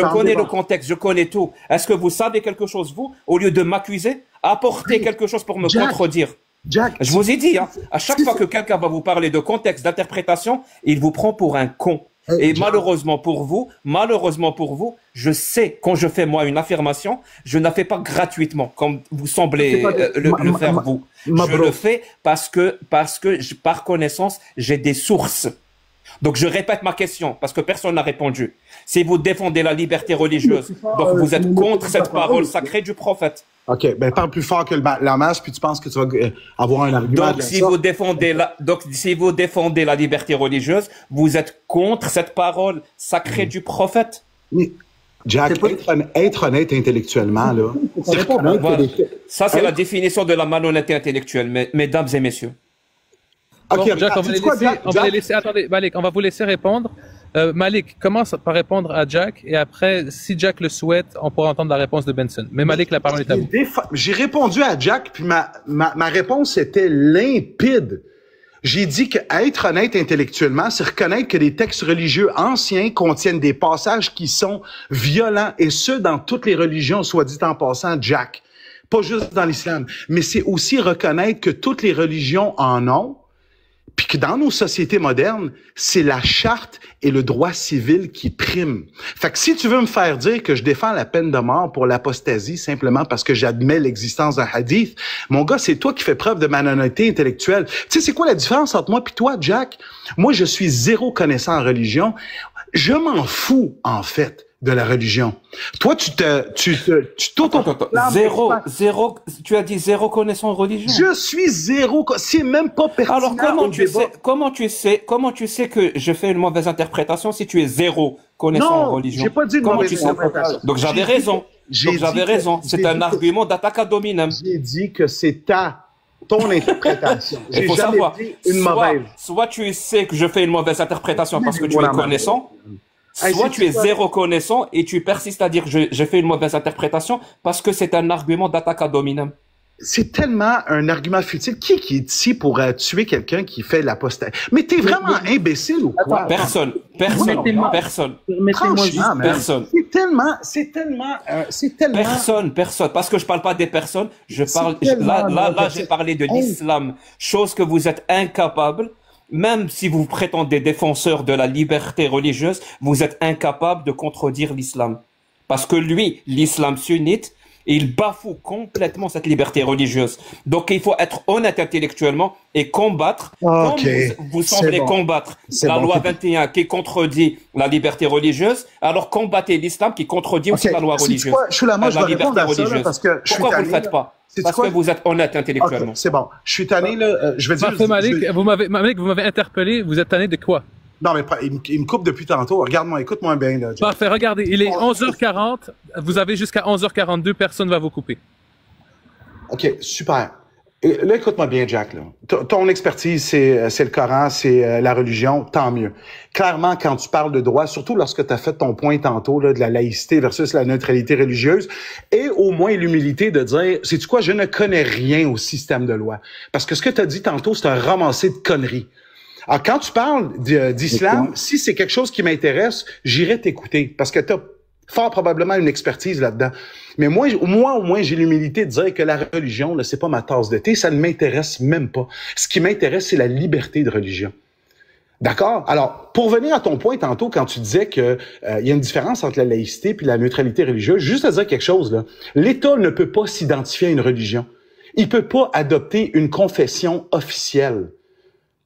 connais le contexte, je connais tout. Est-ce que vous savez quelque chose, vous, au lieu de m'accuser, apportez quelque chose pour me contredire? Jack, je vous ai dit, hein, à chaque fois que quelqu'un va vous parler de contexte, d'interprétation, il vous prend pour un con. Et malheureusement pour vous, je sais, quand je fais moi une affirmation, je ne la fais pas gratuitement, comme vous semblez le faire vous. Je le fais parce que par connaissance, j'ai des sources. Donc je répète ma question, parce que personne n'a répondu. Si vous défendez la liberté religieuse, donc vous êtes contre cette parole sacrée du prophète. OK, ben parle plus fort que la masse, puis tu penses que tu vas avoir un argument. Donc si vous défendez la liberté religieuse, vous êtes contre cette parole sacrée du prophète. Mais, Jack, être honnête intellectuellement, là, c'est reconnaître Voilà. que des faits. Ça, c'est la définition de la malhonnêteté intellectuelle, mesdames et messieurs. Bon, Ok, Jack, regarde, on va les laisser. Attendez, Malik, on va vous laisser répondre. Malik, commence par répondre à Jack et après, si Jack le souhaite, on pourra entendre la réponse de Benson. Mais Malik, la parole est à vous. J'ai répondu à Jack, puis ma réponse était limpide. J'ai dit que être honnête intellectuellement, c'est reconnaître que les textes religieux anciens contiennent des passages qui sont violents, et ce, dans toutes les religions, soit dit en passant, Jack. Pas juste dans l'islam. Mais c'est aussi reconnaître que toutes les religions en ont, puis que dans nos sociétés modernes, c'est la charte et le droit civil qui priment. Fait que si tu veux me faire dire que je défends la peine de mort pour l'apostasie simplement parce que j'admets l'existence d'un hadith, mon gars, c'est toi qui fais preuve de malhonnêteté intellectuelle. Tu sais, c'est quoi la différence entre moi et toi, Jack? Moi, je suis zéro connaissant en religion. Je m'en fous, en fait, de la religion. Toi, tu Zéro, tu as dit zéro connaissance en religion. Je suis zéro, c'est même pas pertinent. Alors comment tu sais que je fais une mauvaise interprétation si tu es zéro connaissant en religion? J'ai pas dit une mauvaise interprétation. Donc j'avais raison. C'est un argument d'attaque ad hominem. J'ai dit que c'est ton interprétation. Il faut savoir, soit tu sais que je fais une mauvaise interprétation parce que tu es connaissant, soit tu es zéro connaissant et tu persistes à dire que j'ai fait une mauvaise interprétation parce que c'est un argument d'attaque ad hominem. C'est tellement un argument futile. Qui est ici pour tuer quelqu'un qui fait l'apostasie? Mais t'es vraiment imbécile ou quoi? Personne. Permettez-moi Personne. C'est tellement. Personne. Parce que je parle pas des personnes, là, j'ai parlé de l'islam. Chose que vous êtes incapable. Même si vous prétendez défenseur de la liberté religieuse, vous êtes incapable de contredire l'islam. Parce que lui, l'islam sunnite, il bafoue complètement cette liberté religieuse. Donc il faut être honnête intellectuellement et combattre, comme vous semblez combattre la loi 21 qui contredit la liberté religieuse, alors combattez l'islam qui contredit aussi la loi religieuse. Je suis là, moi, je vais répondre à ça, là, parce que pourquoi vous ne le faites pas? Parce que vous êtes honnête intellectuellement. C'est bon. Je suis tanné, là. Je vais dire. Parfait, Malik, vous m'avez interpellé. Vous êtes tanné de quoi? Non, mais il me coupe depuis tantôt. Regarde-moi, écoute-moi bien, là. Parfait, regardez, il est 11h40. Vous avez jusqu'à 11h42. Personne ne va vous couper. OK, super. Et là, écoute-moi bien, Jack, là. Ton expertise, c'est le Coran, c'est la religion, tant mieux. Clairement, quand tu parles de droit, surtout lorsque tu as fait ton point tantôt, là, de la laïcité versus la neutralité religieuse, et au moins l'humilité de dire, sais-tu quoi, je ne connais rien au système de loi. Parce que ce que tu as dit tantôt, c'est un romancé de conneries. Alors, quand tu parles d'islam, si c'est quelque chose qui m'intéresse, j'irai t'écouter parce que tu as fort probablement une expertise là-dedans. Mais moi, au moins, j'ai l'humilité de dire que la religion, là, c'est pas ma tasse de thé, ça ne m'intéresse même pas. Ce qui m'intéresse, c'est la liberté de religion. D'accord? Alors, pour venir à ton point tantôt, quand tu disais que il y a une différence entre la laïcité puis la neutralité religieuse, juste à dire quelque chose, là. L'État ne peut pas s'identifier à une religion. Il peut pas adopter une confession officielle.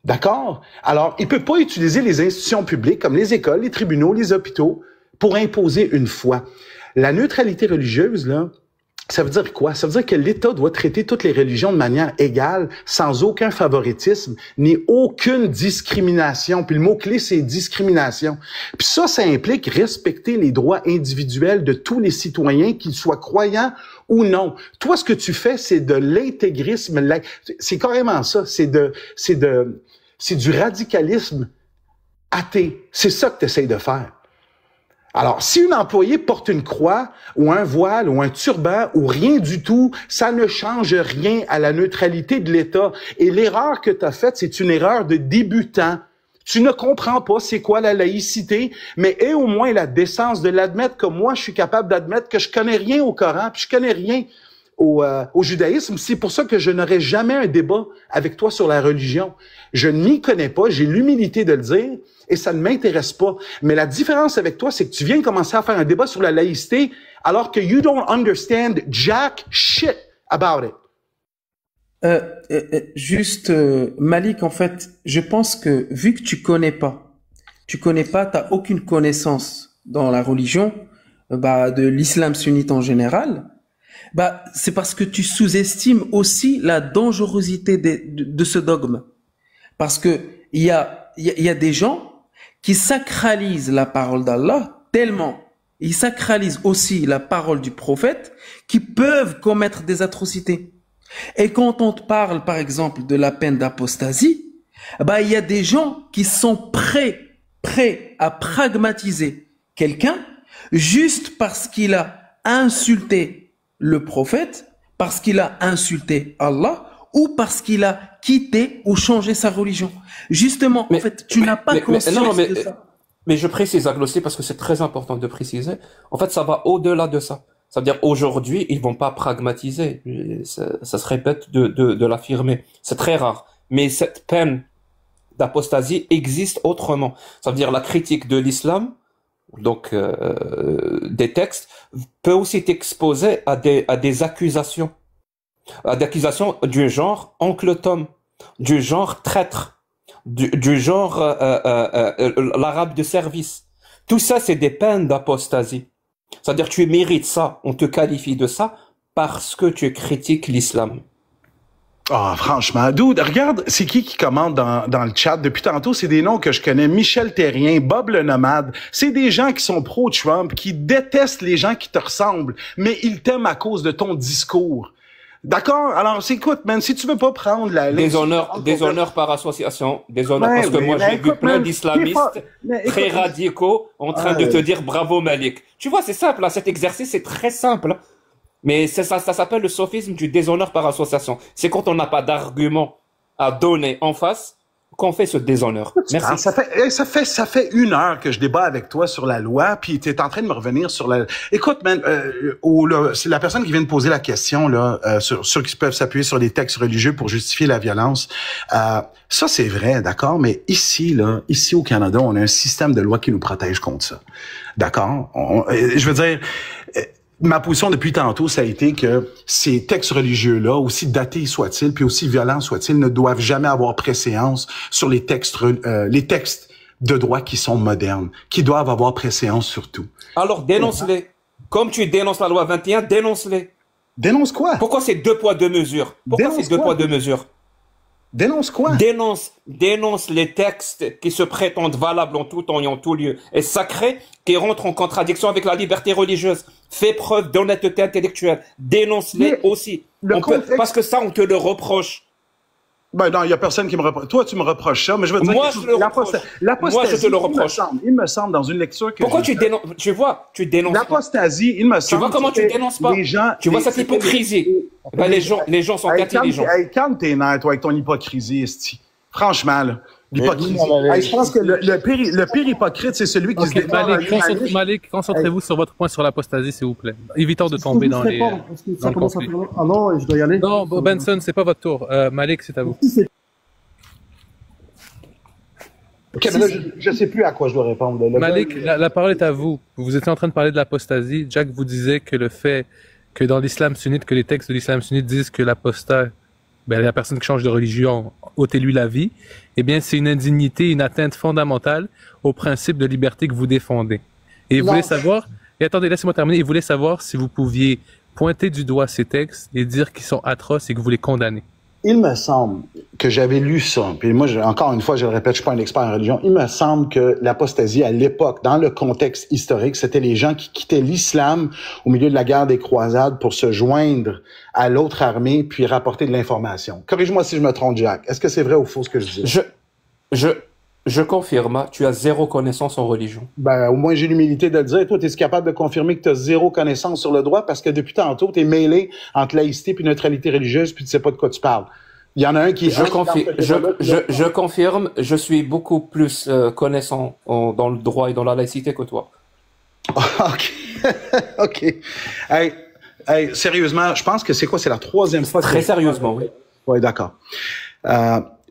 D'accord? Alors, il peut pas utiliser les institutions publiques comme les écoles, les tribunaux, les hôpitaux pour imposer une foi. La neutralité religieuse, là, ça veut dire quoi? Ça veut dire que l'État doit traiter toutes les religions de manière égale, sans aucun favoritisme, ni aucune discrimination. Puis le mot-clé, c'est discrimination. Puis ça implique respecter les droits individuels de tous les citoyens, qu'ils soient croyants ou non. Toi, ce que tu fais, c'est de l'intégrisme. C'est carrément ça. C'est du radicalisme athée. C'est ça que tu essaies de faire. Alors, si une employée porte une croix ou un voile ou un turban ou rien du tout, ça ne change rien à la neutralité de l'État. Et l'erreur que tu as faite, c'est une erreur de débutant. Tu ne comprends pas c'est quoi la laïcité, mais aie au moins la décence de l'admettre comme moi, je suis capable d'admettre que je connais rien au Coran, puis je connais rien au judaïsme. C'est pour ça que je n'aurai jamais un débat avec toi sur la religion. Je n'y connais pas, j'ai l'humilité de le dire, et ça ne m'intéresse pas. Mais la différence avec toi, c'est que tu viens de commencer à faire un débat sur la laïcité, alors que you don't understand jack shit about it. Malik, en fait, je pense que vu que tu connais pas, t'as aucune connaissance dans la religion, de l'islam sunnite en général, c'est parce que tu sous-estimes aussi la dangerosité de ce dogme. Parce que il y a des gens qui sacralisent la parole d'Allah tellement ils sacralisent aussi la parole du prophète qui peuvent commettre des atrocités. Et quand on te parle, par exemple, de la peine d'apostasie, bah, il y a des gens qui sont prêts à pragmatiser quelqu'un juste parce qu'il a insulté le prophète, parce qu'il a insulté Allah, ou parce qu'il a quitté ou changé sa religion. Justement, en fait, tu n'as pas conscience de ça. Mais je précise, Aglossy, parce que c'est très important de préciser. En fait, ça va au-delà de ça. Ça veut dire, aujourd'hui, ils vont pas pragmatiser. Ça serait bête de l'affirmer. C'est très rare. Mais cette peine d'apostasie existe autrement. Ça veut dire, la critique de l'islam, donc des textes, peut aussi t'exposer à des accusations. À des accusations du genre oncle Tom, du genre traître, du genre l'arabe de service. Tout ça, c'est des peines d'apostasie. C'est-à-dire, tu mérites ça, on te qualifie de ça parce que tu critiques l'islam. Ah, franchement, dude, regarde, c'est qui commente dans le chat depuis tantôt? C'est des noms que je connais. Michel Terrien, Bob le Nomade. C'est des gens qui sont pro-Trump, qui détestent les gens qui te ressemblent, mais ils t'aiment à cause de ton discours. D'accord? Alors, écoute, man, si tu veux pas prendre des honneurs par association, des honneurs, parce que moi, j'ai vu plein d'islamistes très radicaux en train de te dire bravo Malik. Tu vois, c'est simple, là, cet exercice, c'est très simple. Mais ça s'appelle le sophisme du déshonneur par association. C'est quand on n'a pas d'argument à donner en face qu'on fait ce déshonneur. Merci. Ça fait 1 heure que je débat avec toi sur la loi, puis tu es en train de me revenir sur la... Écoute, man, c'est la personne qui vient de poser la question, là, sur ceux qui peuvent s'appuyer sur des textes religieux pour justifier la violence. Ça, c'est vrai, d'accord, mais ici au Canada, on a un système de loi qui nous protège contre ça. D'accord? Je veux dire... Ma position depuis tantôt, ça a été que ces textes religieux-là, aussi datés soient-ils, puis aussi violents soient-ils, ne doivent jamais avoir préséance sur les textes de droit qui sont modernes, qui doivent avoir préséance sur tout. Alors dénonce-les. Comme tu dénonces la loi 21, dénonce-les. Dénonce quoi? Pourquoi c'est 2 poids 2 mesures? Pourquoi c'est 2 poids 2 mesures? Dénonce quoi? Dénonce les textes qui se prétendent valables en tout temps et en tout lieu et sacrés, qui rentrent en contradiction avec la liberté religieuse. Fais preuve d'honnêteté intellectuelle. Dénonce-les aussi. Parce que ça, on te le reproche. Ben non, il y a personne qui me reproche. Toi, tu me reproches ça, mais je veux dire... Moi, je le reproche. Moi, je te le reproche. Il me semble, dans une lecture que... Pourquoi tu dénonces? Tu vois, tu dénonces pas. L'apostasie, il me semble... Tu vois comment tu dénonces pas? Tu vois cette hypocrisie. Ben, les gens sont intelligents. Calme tes nerfs, toi, avec ton hypocrisie, esti. Franchement, là. L'hypocrisie. Je pense que le pire hypocrite, c'est celui qui se défend. Malik, concentrez-vous sur votre point sur l'apostasie, s'il vous plaît. Évitons de tomber dans les... Ça commence à faire... Ah non, je dois y aller. Non, Benson, c'est pas votre tour. Malik, c'est à vous. Ok, mais là, je sais plus à quoi je dois répondre. Malik, la parole est à vous. Vous étiez en train de parler de l'apostasie. Jack vous disait que le fait que dans l'islam sunnite, que les textes de l'islam sunnite disent que l'apostat, ben, la personne qui change de religion, ôtez-lui la vie, eh bien, c'est une indignité, une atteinte fondamentale au principe de liberté que vous défendez. Et il voulait savoir, et attendez, laissez-moi terminer, il voulait savoir si vous pouviez pointer du doigt ces textes et dire qu'ils sont atroces et que vous les condamnez. Il me semble que j'avais lu ça, puis moi, encore une fois, je le répète, je suis pas un expert en religion, il me semble que l'apostasie, à l'époque, dans le contexte historique, c'était les gens qui quittaient l'islam au milieu de la guerre des croisades pour se joindre à l'autre armée, puis rapporter de l'information. Corrige-moi si je me trompe, Jack. Est-ce que c'est vrai ou faux ce que je dis? Je confirme, tu as 0 connaissance en religion. Ben, au moins, j'ai l'humilité de le dire. Toi, es-tu capable de confirmer que tu as 0 connaissance sur le droit? Parce que depuis tantôt, tu es mêlé entre laïcité et neutralité religieuse, puis tu sais pas de quoi tu parles. Il y en a un qui... Je confirme, je suis beaucoup plus connaissant dans le droit et dans la laïcité que toi. OK. OK. Hey, sérieusement, je pense que c'est quoi? C'est la 3e fois... Très sérieusement, oui. Oui, d'accord.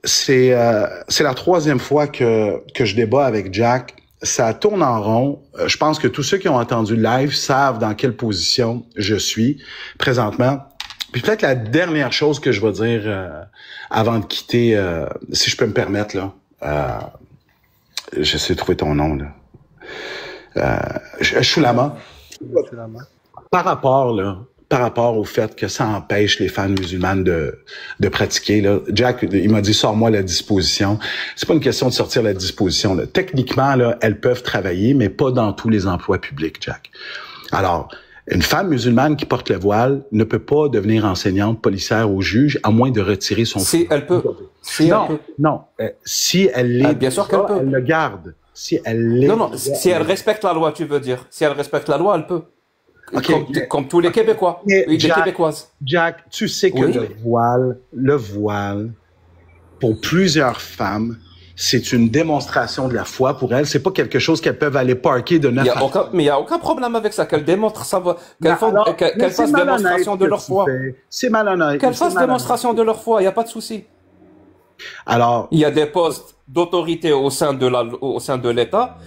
C'est la 3e fois que je débat avec Jack. Ça tourne en rond. Je pense que tous ceux qui ont entendu le live savent dans quelle position je suis présentement. Puis peut-être la dernière chose que je vais dire avant de quitter, si je peux me permettre, là, j'essaie de trouver ton nom, là. Choulama. Par rapport par rapport au fait que ça empêche les femmes musulmanes de pratiquer. Là. Jack, il m'a dit, sors-moi la disposition. C'est pas une question de sortir la disposition. Là. Techniquement, là, elles peuvent travailler, mais pas dans tous les emplois publics, Jack. Alors, une femme musulmane qui porte le voile ne peut pas devenir enseignante, policière ou juge, à moins de retirer son Si elle peut. Si non, elle peut. non. Si elle l'est, Bien sûr qu'elle peut. elle le garde. Si elle l'est, Non, si elle respecte la loi, tu veux dire. Si elle respecte la loi, elle peut. Okay. Comme tous les Québécois. Mais Oui, Jack, les Québécoises. Jack, tu sais que Oui. le voile, pour plusieurs femmes, c'est une démonstration de la foi pour elles. C'est pas quelque chose qu'elles peuvent aller parker de 9 à 5. Mais il n'y a aucun problème avec ça. Qu'elles démontrent sa foi. Qu'elles Mais fassent démonstration de leur foi. C'est malhonnête. Qu'elles fassent démonstration de leur foi. Il n'y a pas de souci. Alors, il y a des postes d'autorité au sein de l'État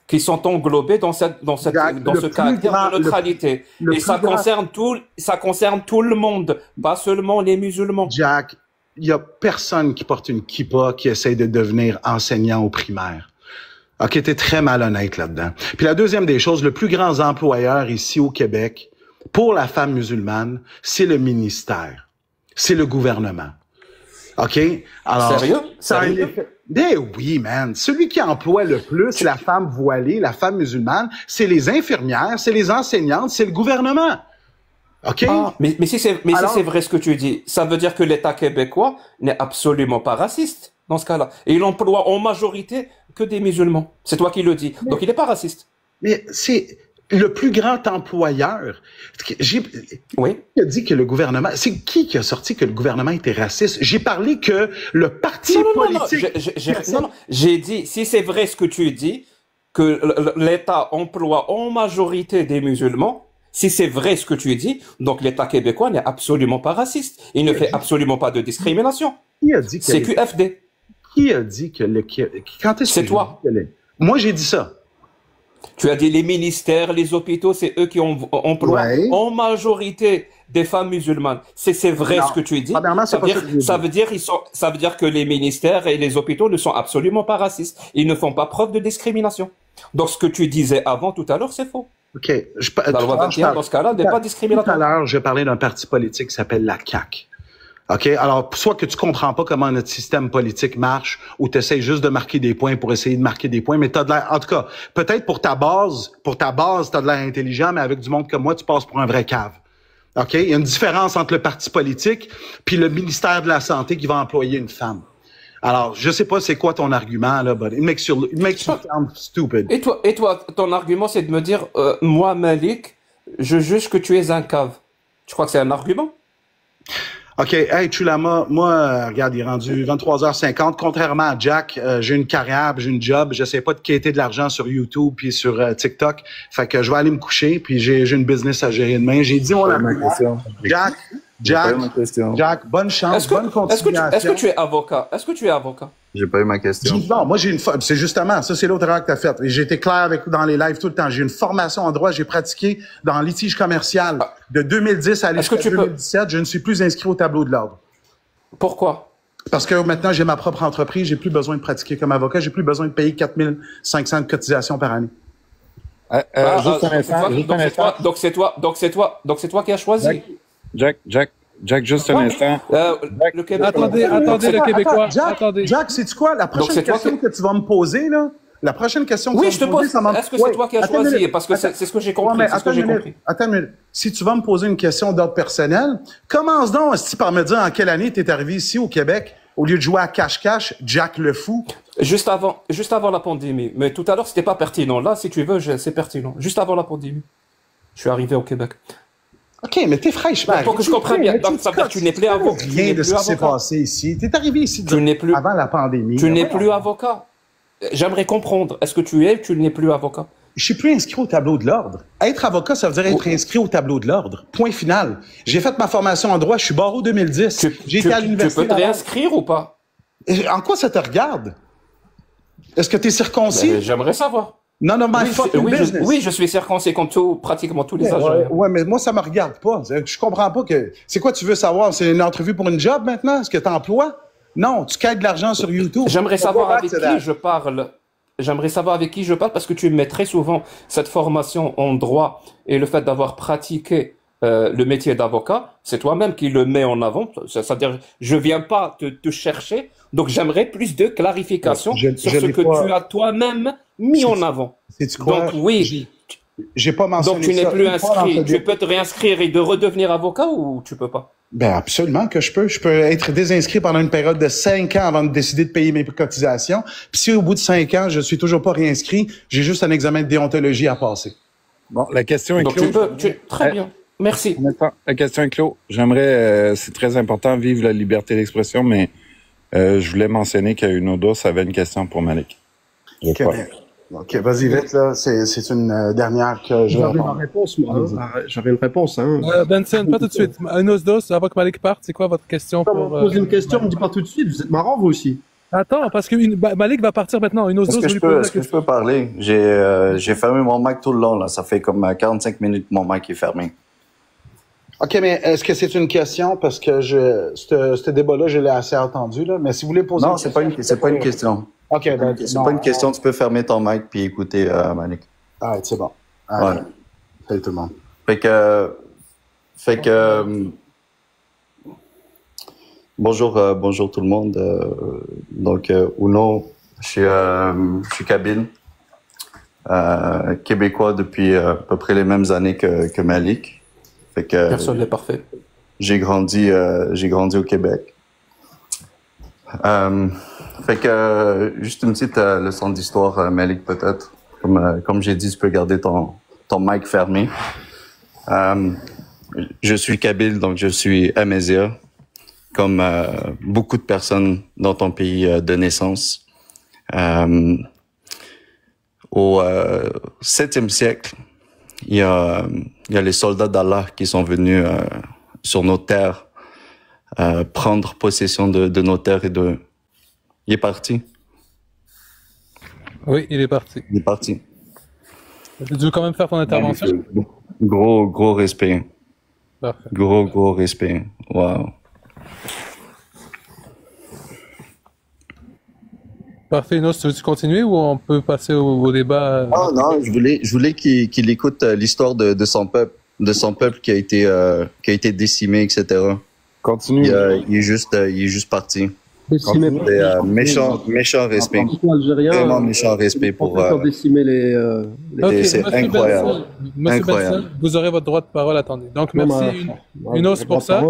qui sont englobés dans ce caractère de neutralité. Et ça concerne tout le monde, pas seulement les musulmans. Jack, il y a personne qui porte une kippa qui essaye de devenir enseignant au primaire. OK, t'es très malhonnête là-dedans. Puis la deuxième des choses, le plus grand employeur ici au Québec, pour la femme musulmane, c'est le ministère. C'est le gouvernement. OK? Alors, Sérieux? Ben oui, man. Celui qui emploie le plus la femme voilée, la femme musulmane, c'est les infirmières, c'est les enseignantes, c'est le gouvernement. OK? Mais si c'est vrai ce que tu dis, ça veut dire que l'État québécois n'est absolument pas raciste dans ce cas-là. Et il emploie en majorité que des musulmans. C'est toi qui le dis. Donc il n'est pas raciste. Mais c'est le plus grand employeur. Oui. Qui a dit que le gouvernement... C'est qui a sorti que le gouvernement était raciste? J'ai parlé que le parti politique... Non, j'ai dit, si c'est vrai ce que tu dis, que l'État emploie en majorité des musulmans, si c'est vrai ce que tu dis, donc l'État québécois n'est absolument pas raciste. Il ne fait absolument pas de discrimination. Qui a dit que... C'est QFD. Qui a dit que le... Quand est-ce que c'est toi. Moi, j'ai dit ça. Tu as dit les ministères, les hôpitaux, c'est eux qui emploient en majorité des femmes musulmanes. C'est vrai ce que tu dis. Ça veut dire que les ministères et les hôpitaux ne sont absolument pas racistes. Ils ne font pas preuve de discrimination. Donc ce que tu disais avant tout à l'heure, c'est faux. OK. La loi 21, dans ce cas-là, n'est pas discriminatoire. Tout à l'heure, j'ai parlé d'un parti politique qui s'appelle la CAQ. OK? Alors, soit que tu comprends pas comment notre système politique marche, ou tu essaies juste de marquer des points pour essayer de marquer des points, mais t'as de l'air, en tout cas, peut-être pour ta base, t'as de l'air intelligent, mais avec du monde comme moi, tu passes pour un vrai cave. OK? Il y a une différence entre le parti politique puis le ministère de la Santé qui va employer une femme. Alors, je sais pas c'est quoi ton argument, là, but it makes you sound stupid. Et toi, ton argument, c'est de me dire, moi, Malik, je juge que tu es un cave. Tu crois que c'est un argument? OK. Hey, Chulama, moi, regarde, il est rendu 23h50. Contrairement à Jack, j'ai une carrière, j'ai une job. J'essaie pas de quêter de l'argent sur YouTube puis sur TikTok. Fait que je vais aller me coucher puis j'ai une business à gérer demain. J'ai dit mon argument. Jack, bonne chance, bonne continuation. Est-ce que tu es avocat? J'ai pas eu ma question. Non, moi j'ai c'est justement, ça c'est l'autre erreur que tu as faite. J'ai été clair dans les lives tout le temps. J'ai une formation en droit, j'ai pratiqué dans le litige commercial de 2010 à 2017. Je ne suis plus inscrit au tableau de l'ordre. Pourquoi? Parce que maintenant j'ai ma propre entreprise, j'ai plus besoin de pratiquer comme avocat, j'ai plus besoin de payer 4500 de cotisations par année. Juste un instant. Donc c'est toi qui as choisi. Jack, juste un instant. Le Québec. Attendez, le Québécois. Jack, sais-tu quoi? La prochaine question que tu vas me poser, là, la prochaine question que tu vas me poser, ça est-ce que c'est toi qui as choisi? Parce que c'est ce que j'ai compris. Attends une minute. Si tu vas me poser une question d'ordre personnel, commence donc par me dire en quelle année tu es arrivé ici au Québec, au lieu de jouer à cache-cache, Jack le fou. Juste avant la pandémie. Mais tout à l'heure, c'était pas pertinent. Là, si tu veux, c'est pertinent. Juste avant la pandémie. Je suis arrivé au Québec. OK, mais t'es fraîchement. Pour que je comprenne bien. Donc, ça veut dire que tu n'es plus avocat. Rien de ce qui s'est passé ici. T'es arrivé ici avant la pandémie. Tu n'es plus avocat. J'aimerais comprendre. Est-ce que tu n'es plus avocat? Je suis plus inscrit au tableau de l'ordre. Être avocat, ça veut dire être inscrit au tableau de l'ordre. Point final. J'ai fait ma formation en droit. Je suis barreau 2010. J'ai été à l'université. Tu peux te réinscrire ou pas? En quoi ça te regarde? Est-ce que tu es circoncis? J'aimerais savoir. None of my fucking business. Oui, je suis circoncis comme pratiquement tous les agents. Ouais, mais moi, ça me regarde pas. Je comprends pas que... C'est quoi tu veux savoir? C'est une entrevue pour une job maintenant? Est-ce que tu emploies? Non, tu quêtes de l'argent sur YouTube. J'aimerais savoir avec qui je parle. J'aimerais savoir avec qui je parle parce que tu mets très souvent cette formation en droit et le fait d'avoir pratiqué le métier d'avocat, c'est toi-même qui le mets en avant. C'est-à-dire, je viens pas te chercher, donc j'aimerais plus de clarification sur ce que tu as toi-même mis en avant. Donc oui, j'ai pas mentionné donc tu n'es ça plus une fois dans inscrit. ce Tu peux te réinscrire et de redevenir avocat ou tu peux pas? Ben absolument que je peux. Je peux être désinscrit pendant une période de 5 ans avant de décider de payer mes cotisations. Puis si au bout de 5 ans, je suis toujours pas réinscrit, j'ai juste un examen de déontologie à passer. Bon, la question est Donc close. Très bien. Merci. La question est close. J'aimerais, c'est très important, vivre la liberté d'expression, mais je voulais mentionner qu'Unodos avait une question pour Malik. OK, vas-y vite, là. C'est une dernière que je vais J'avais ma réponse, moi. J'avais une réponse. Hein. Benson, pas tout de suite. Unodos, avant que Malik parte, c'est quoi votre question pour... Posez une question, me dis pas tout de suite. Vous êtes marrant, vous aussi. Attends, parce que Malik va partir maintenant. Unodos, Est-ce que je peux parler? J'ai fermé mon mic tout le long, là. Ça fait comme 45 minutes que mon mic est fermé. OK, mais est-ce que c'est une question? Parce que ce débat-là, je l'ai assez entendu, là. Mais si vous voulez poser non, c'est pas une question. OK, ben, c'est pas une question. Tu peux fermer ton mic puis écouter Malik. Ah, c'est bon. Ouais. Salut tout le monde. Fait que bonjour tout le monde. Donc, Uno, je suis kabyle, québécois depuis à peu près les mêmes années que Malik. Fait que Personne n'est parfait. j'ai grandi au Québec. Fait que juste une petite leçon d'histoire, Malik, peut-être. Comme j'ai dit, tu peux garder ton mic fermé. Je suis kabyle, donc je suis Amézia, comme beaucoup de personnes dans ton pays de naissance. Au 7e siècle, il y a les soldats d'Allah qui sont venus sur nos terres prendre possession de nos terres Il est parti. Oui, il est parti. Il est parti. Tu veux quand même faire ton intervention? Gros respect. Parfait. Gros respect. Wow. Parfait, Unos, tu veux continuer ou on peut passer au débat? Ah non, je voulais qu'il écoute l'histoire de son peuple qui a été décimé, etc. Continue. Il est juste parti. Décimer Méchant respect. Vraiment méchant respect pour. Décimer les. Ok, C'est incroyable. Monsieur Incroyable. Benson, vous aurez votre droit de parole. Attendez. Donc, merci Unos pour ça.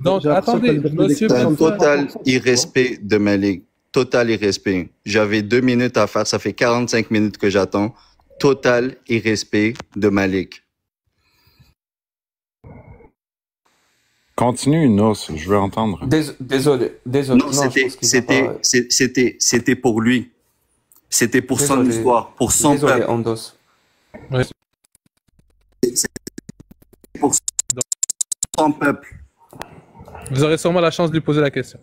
Donc, attendez, monsieur C'est un Benson. total irrespect de Malik. Total irrespect. J'avais 2 minutes à faire, ça fait 45 minutes que j'attends. Total irrespect de Malik. Continue, Unos, je veux entendre. Désolé. Non, c'était pour lui. C'était pour son histoire, pour son Désolé, peuple. Ondos. Ouais. Pour son peuple. Vous aurez sûrement la chance de lui poser la question.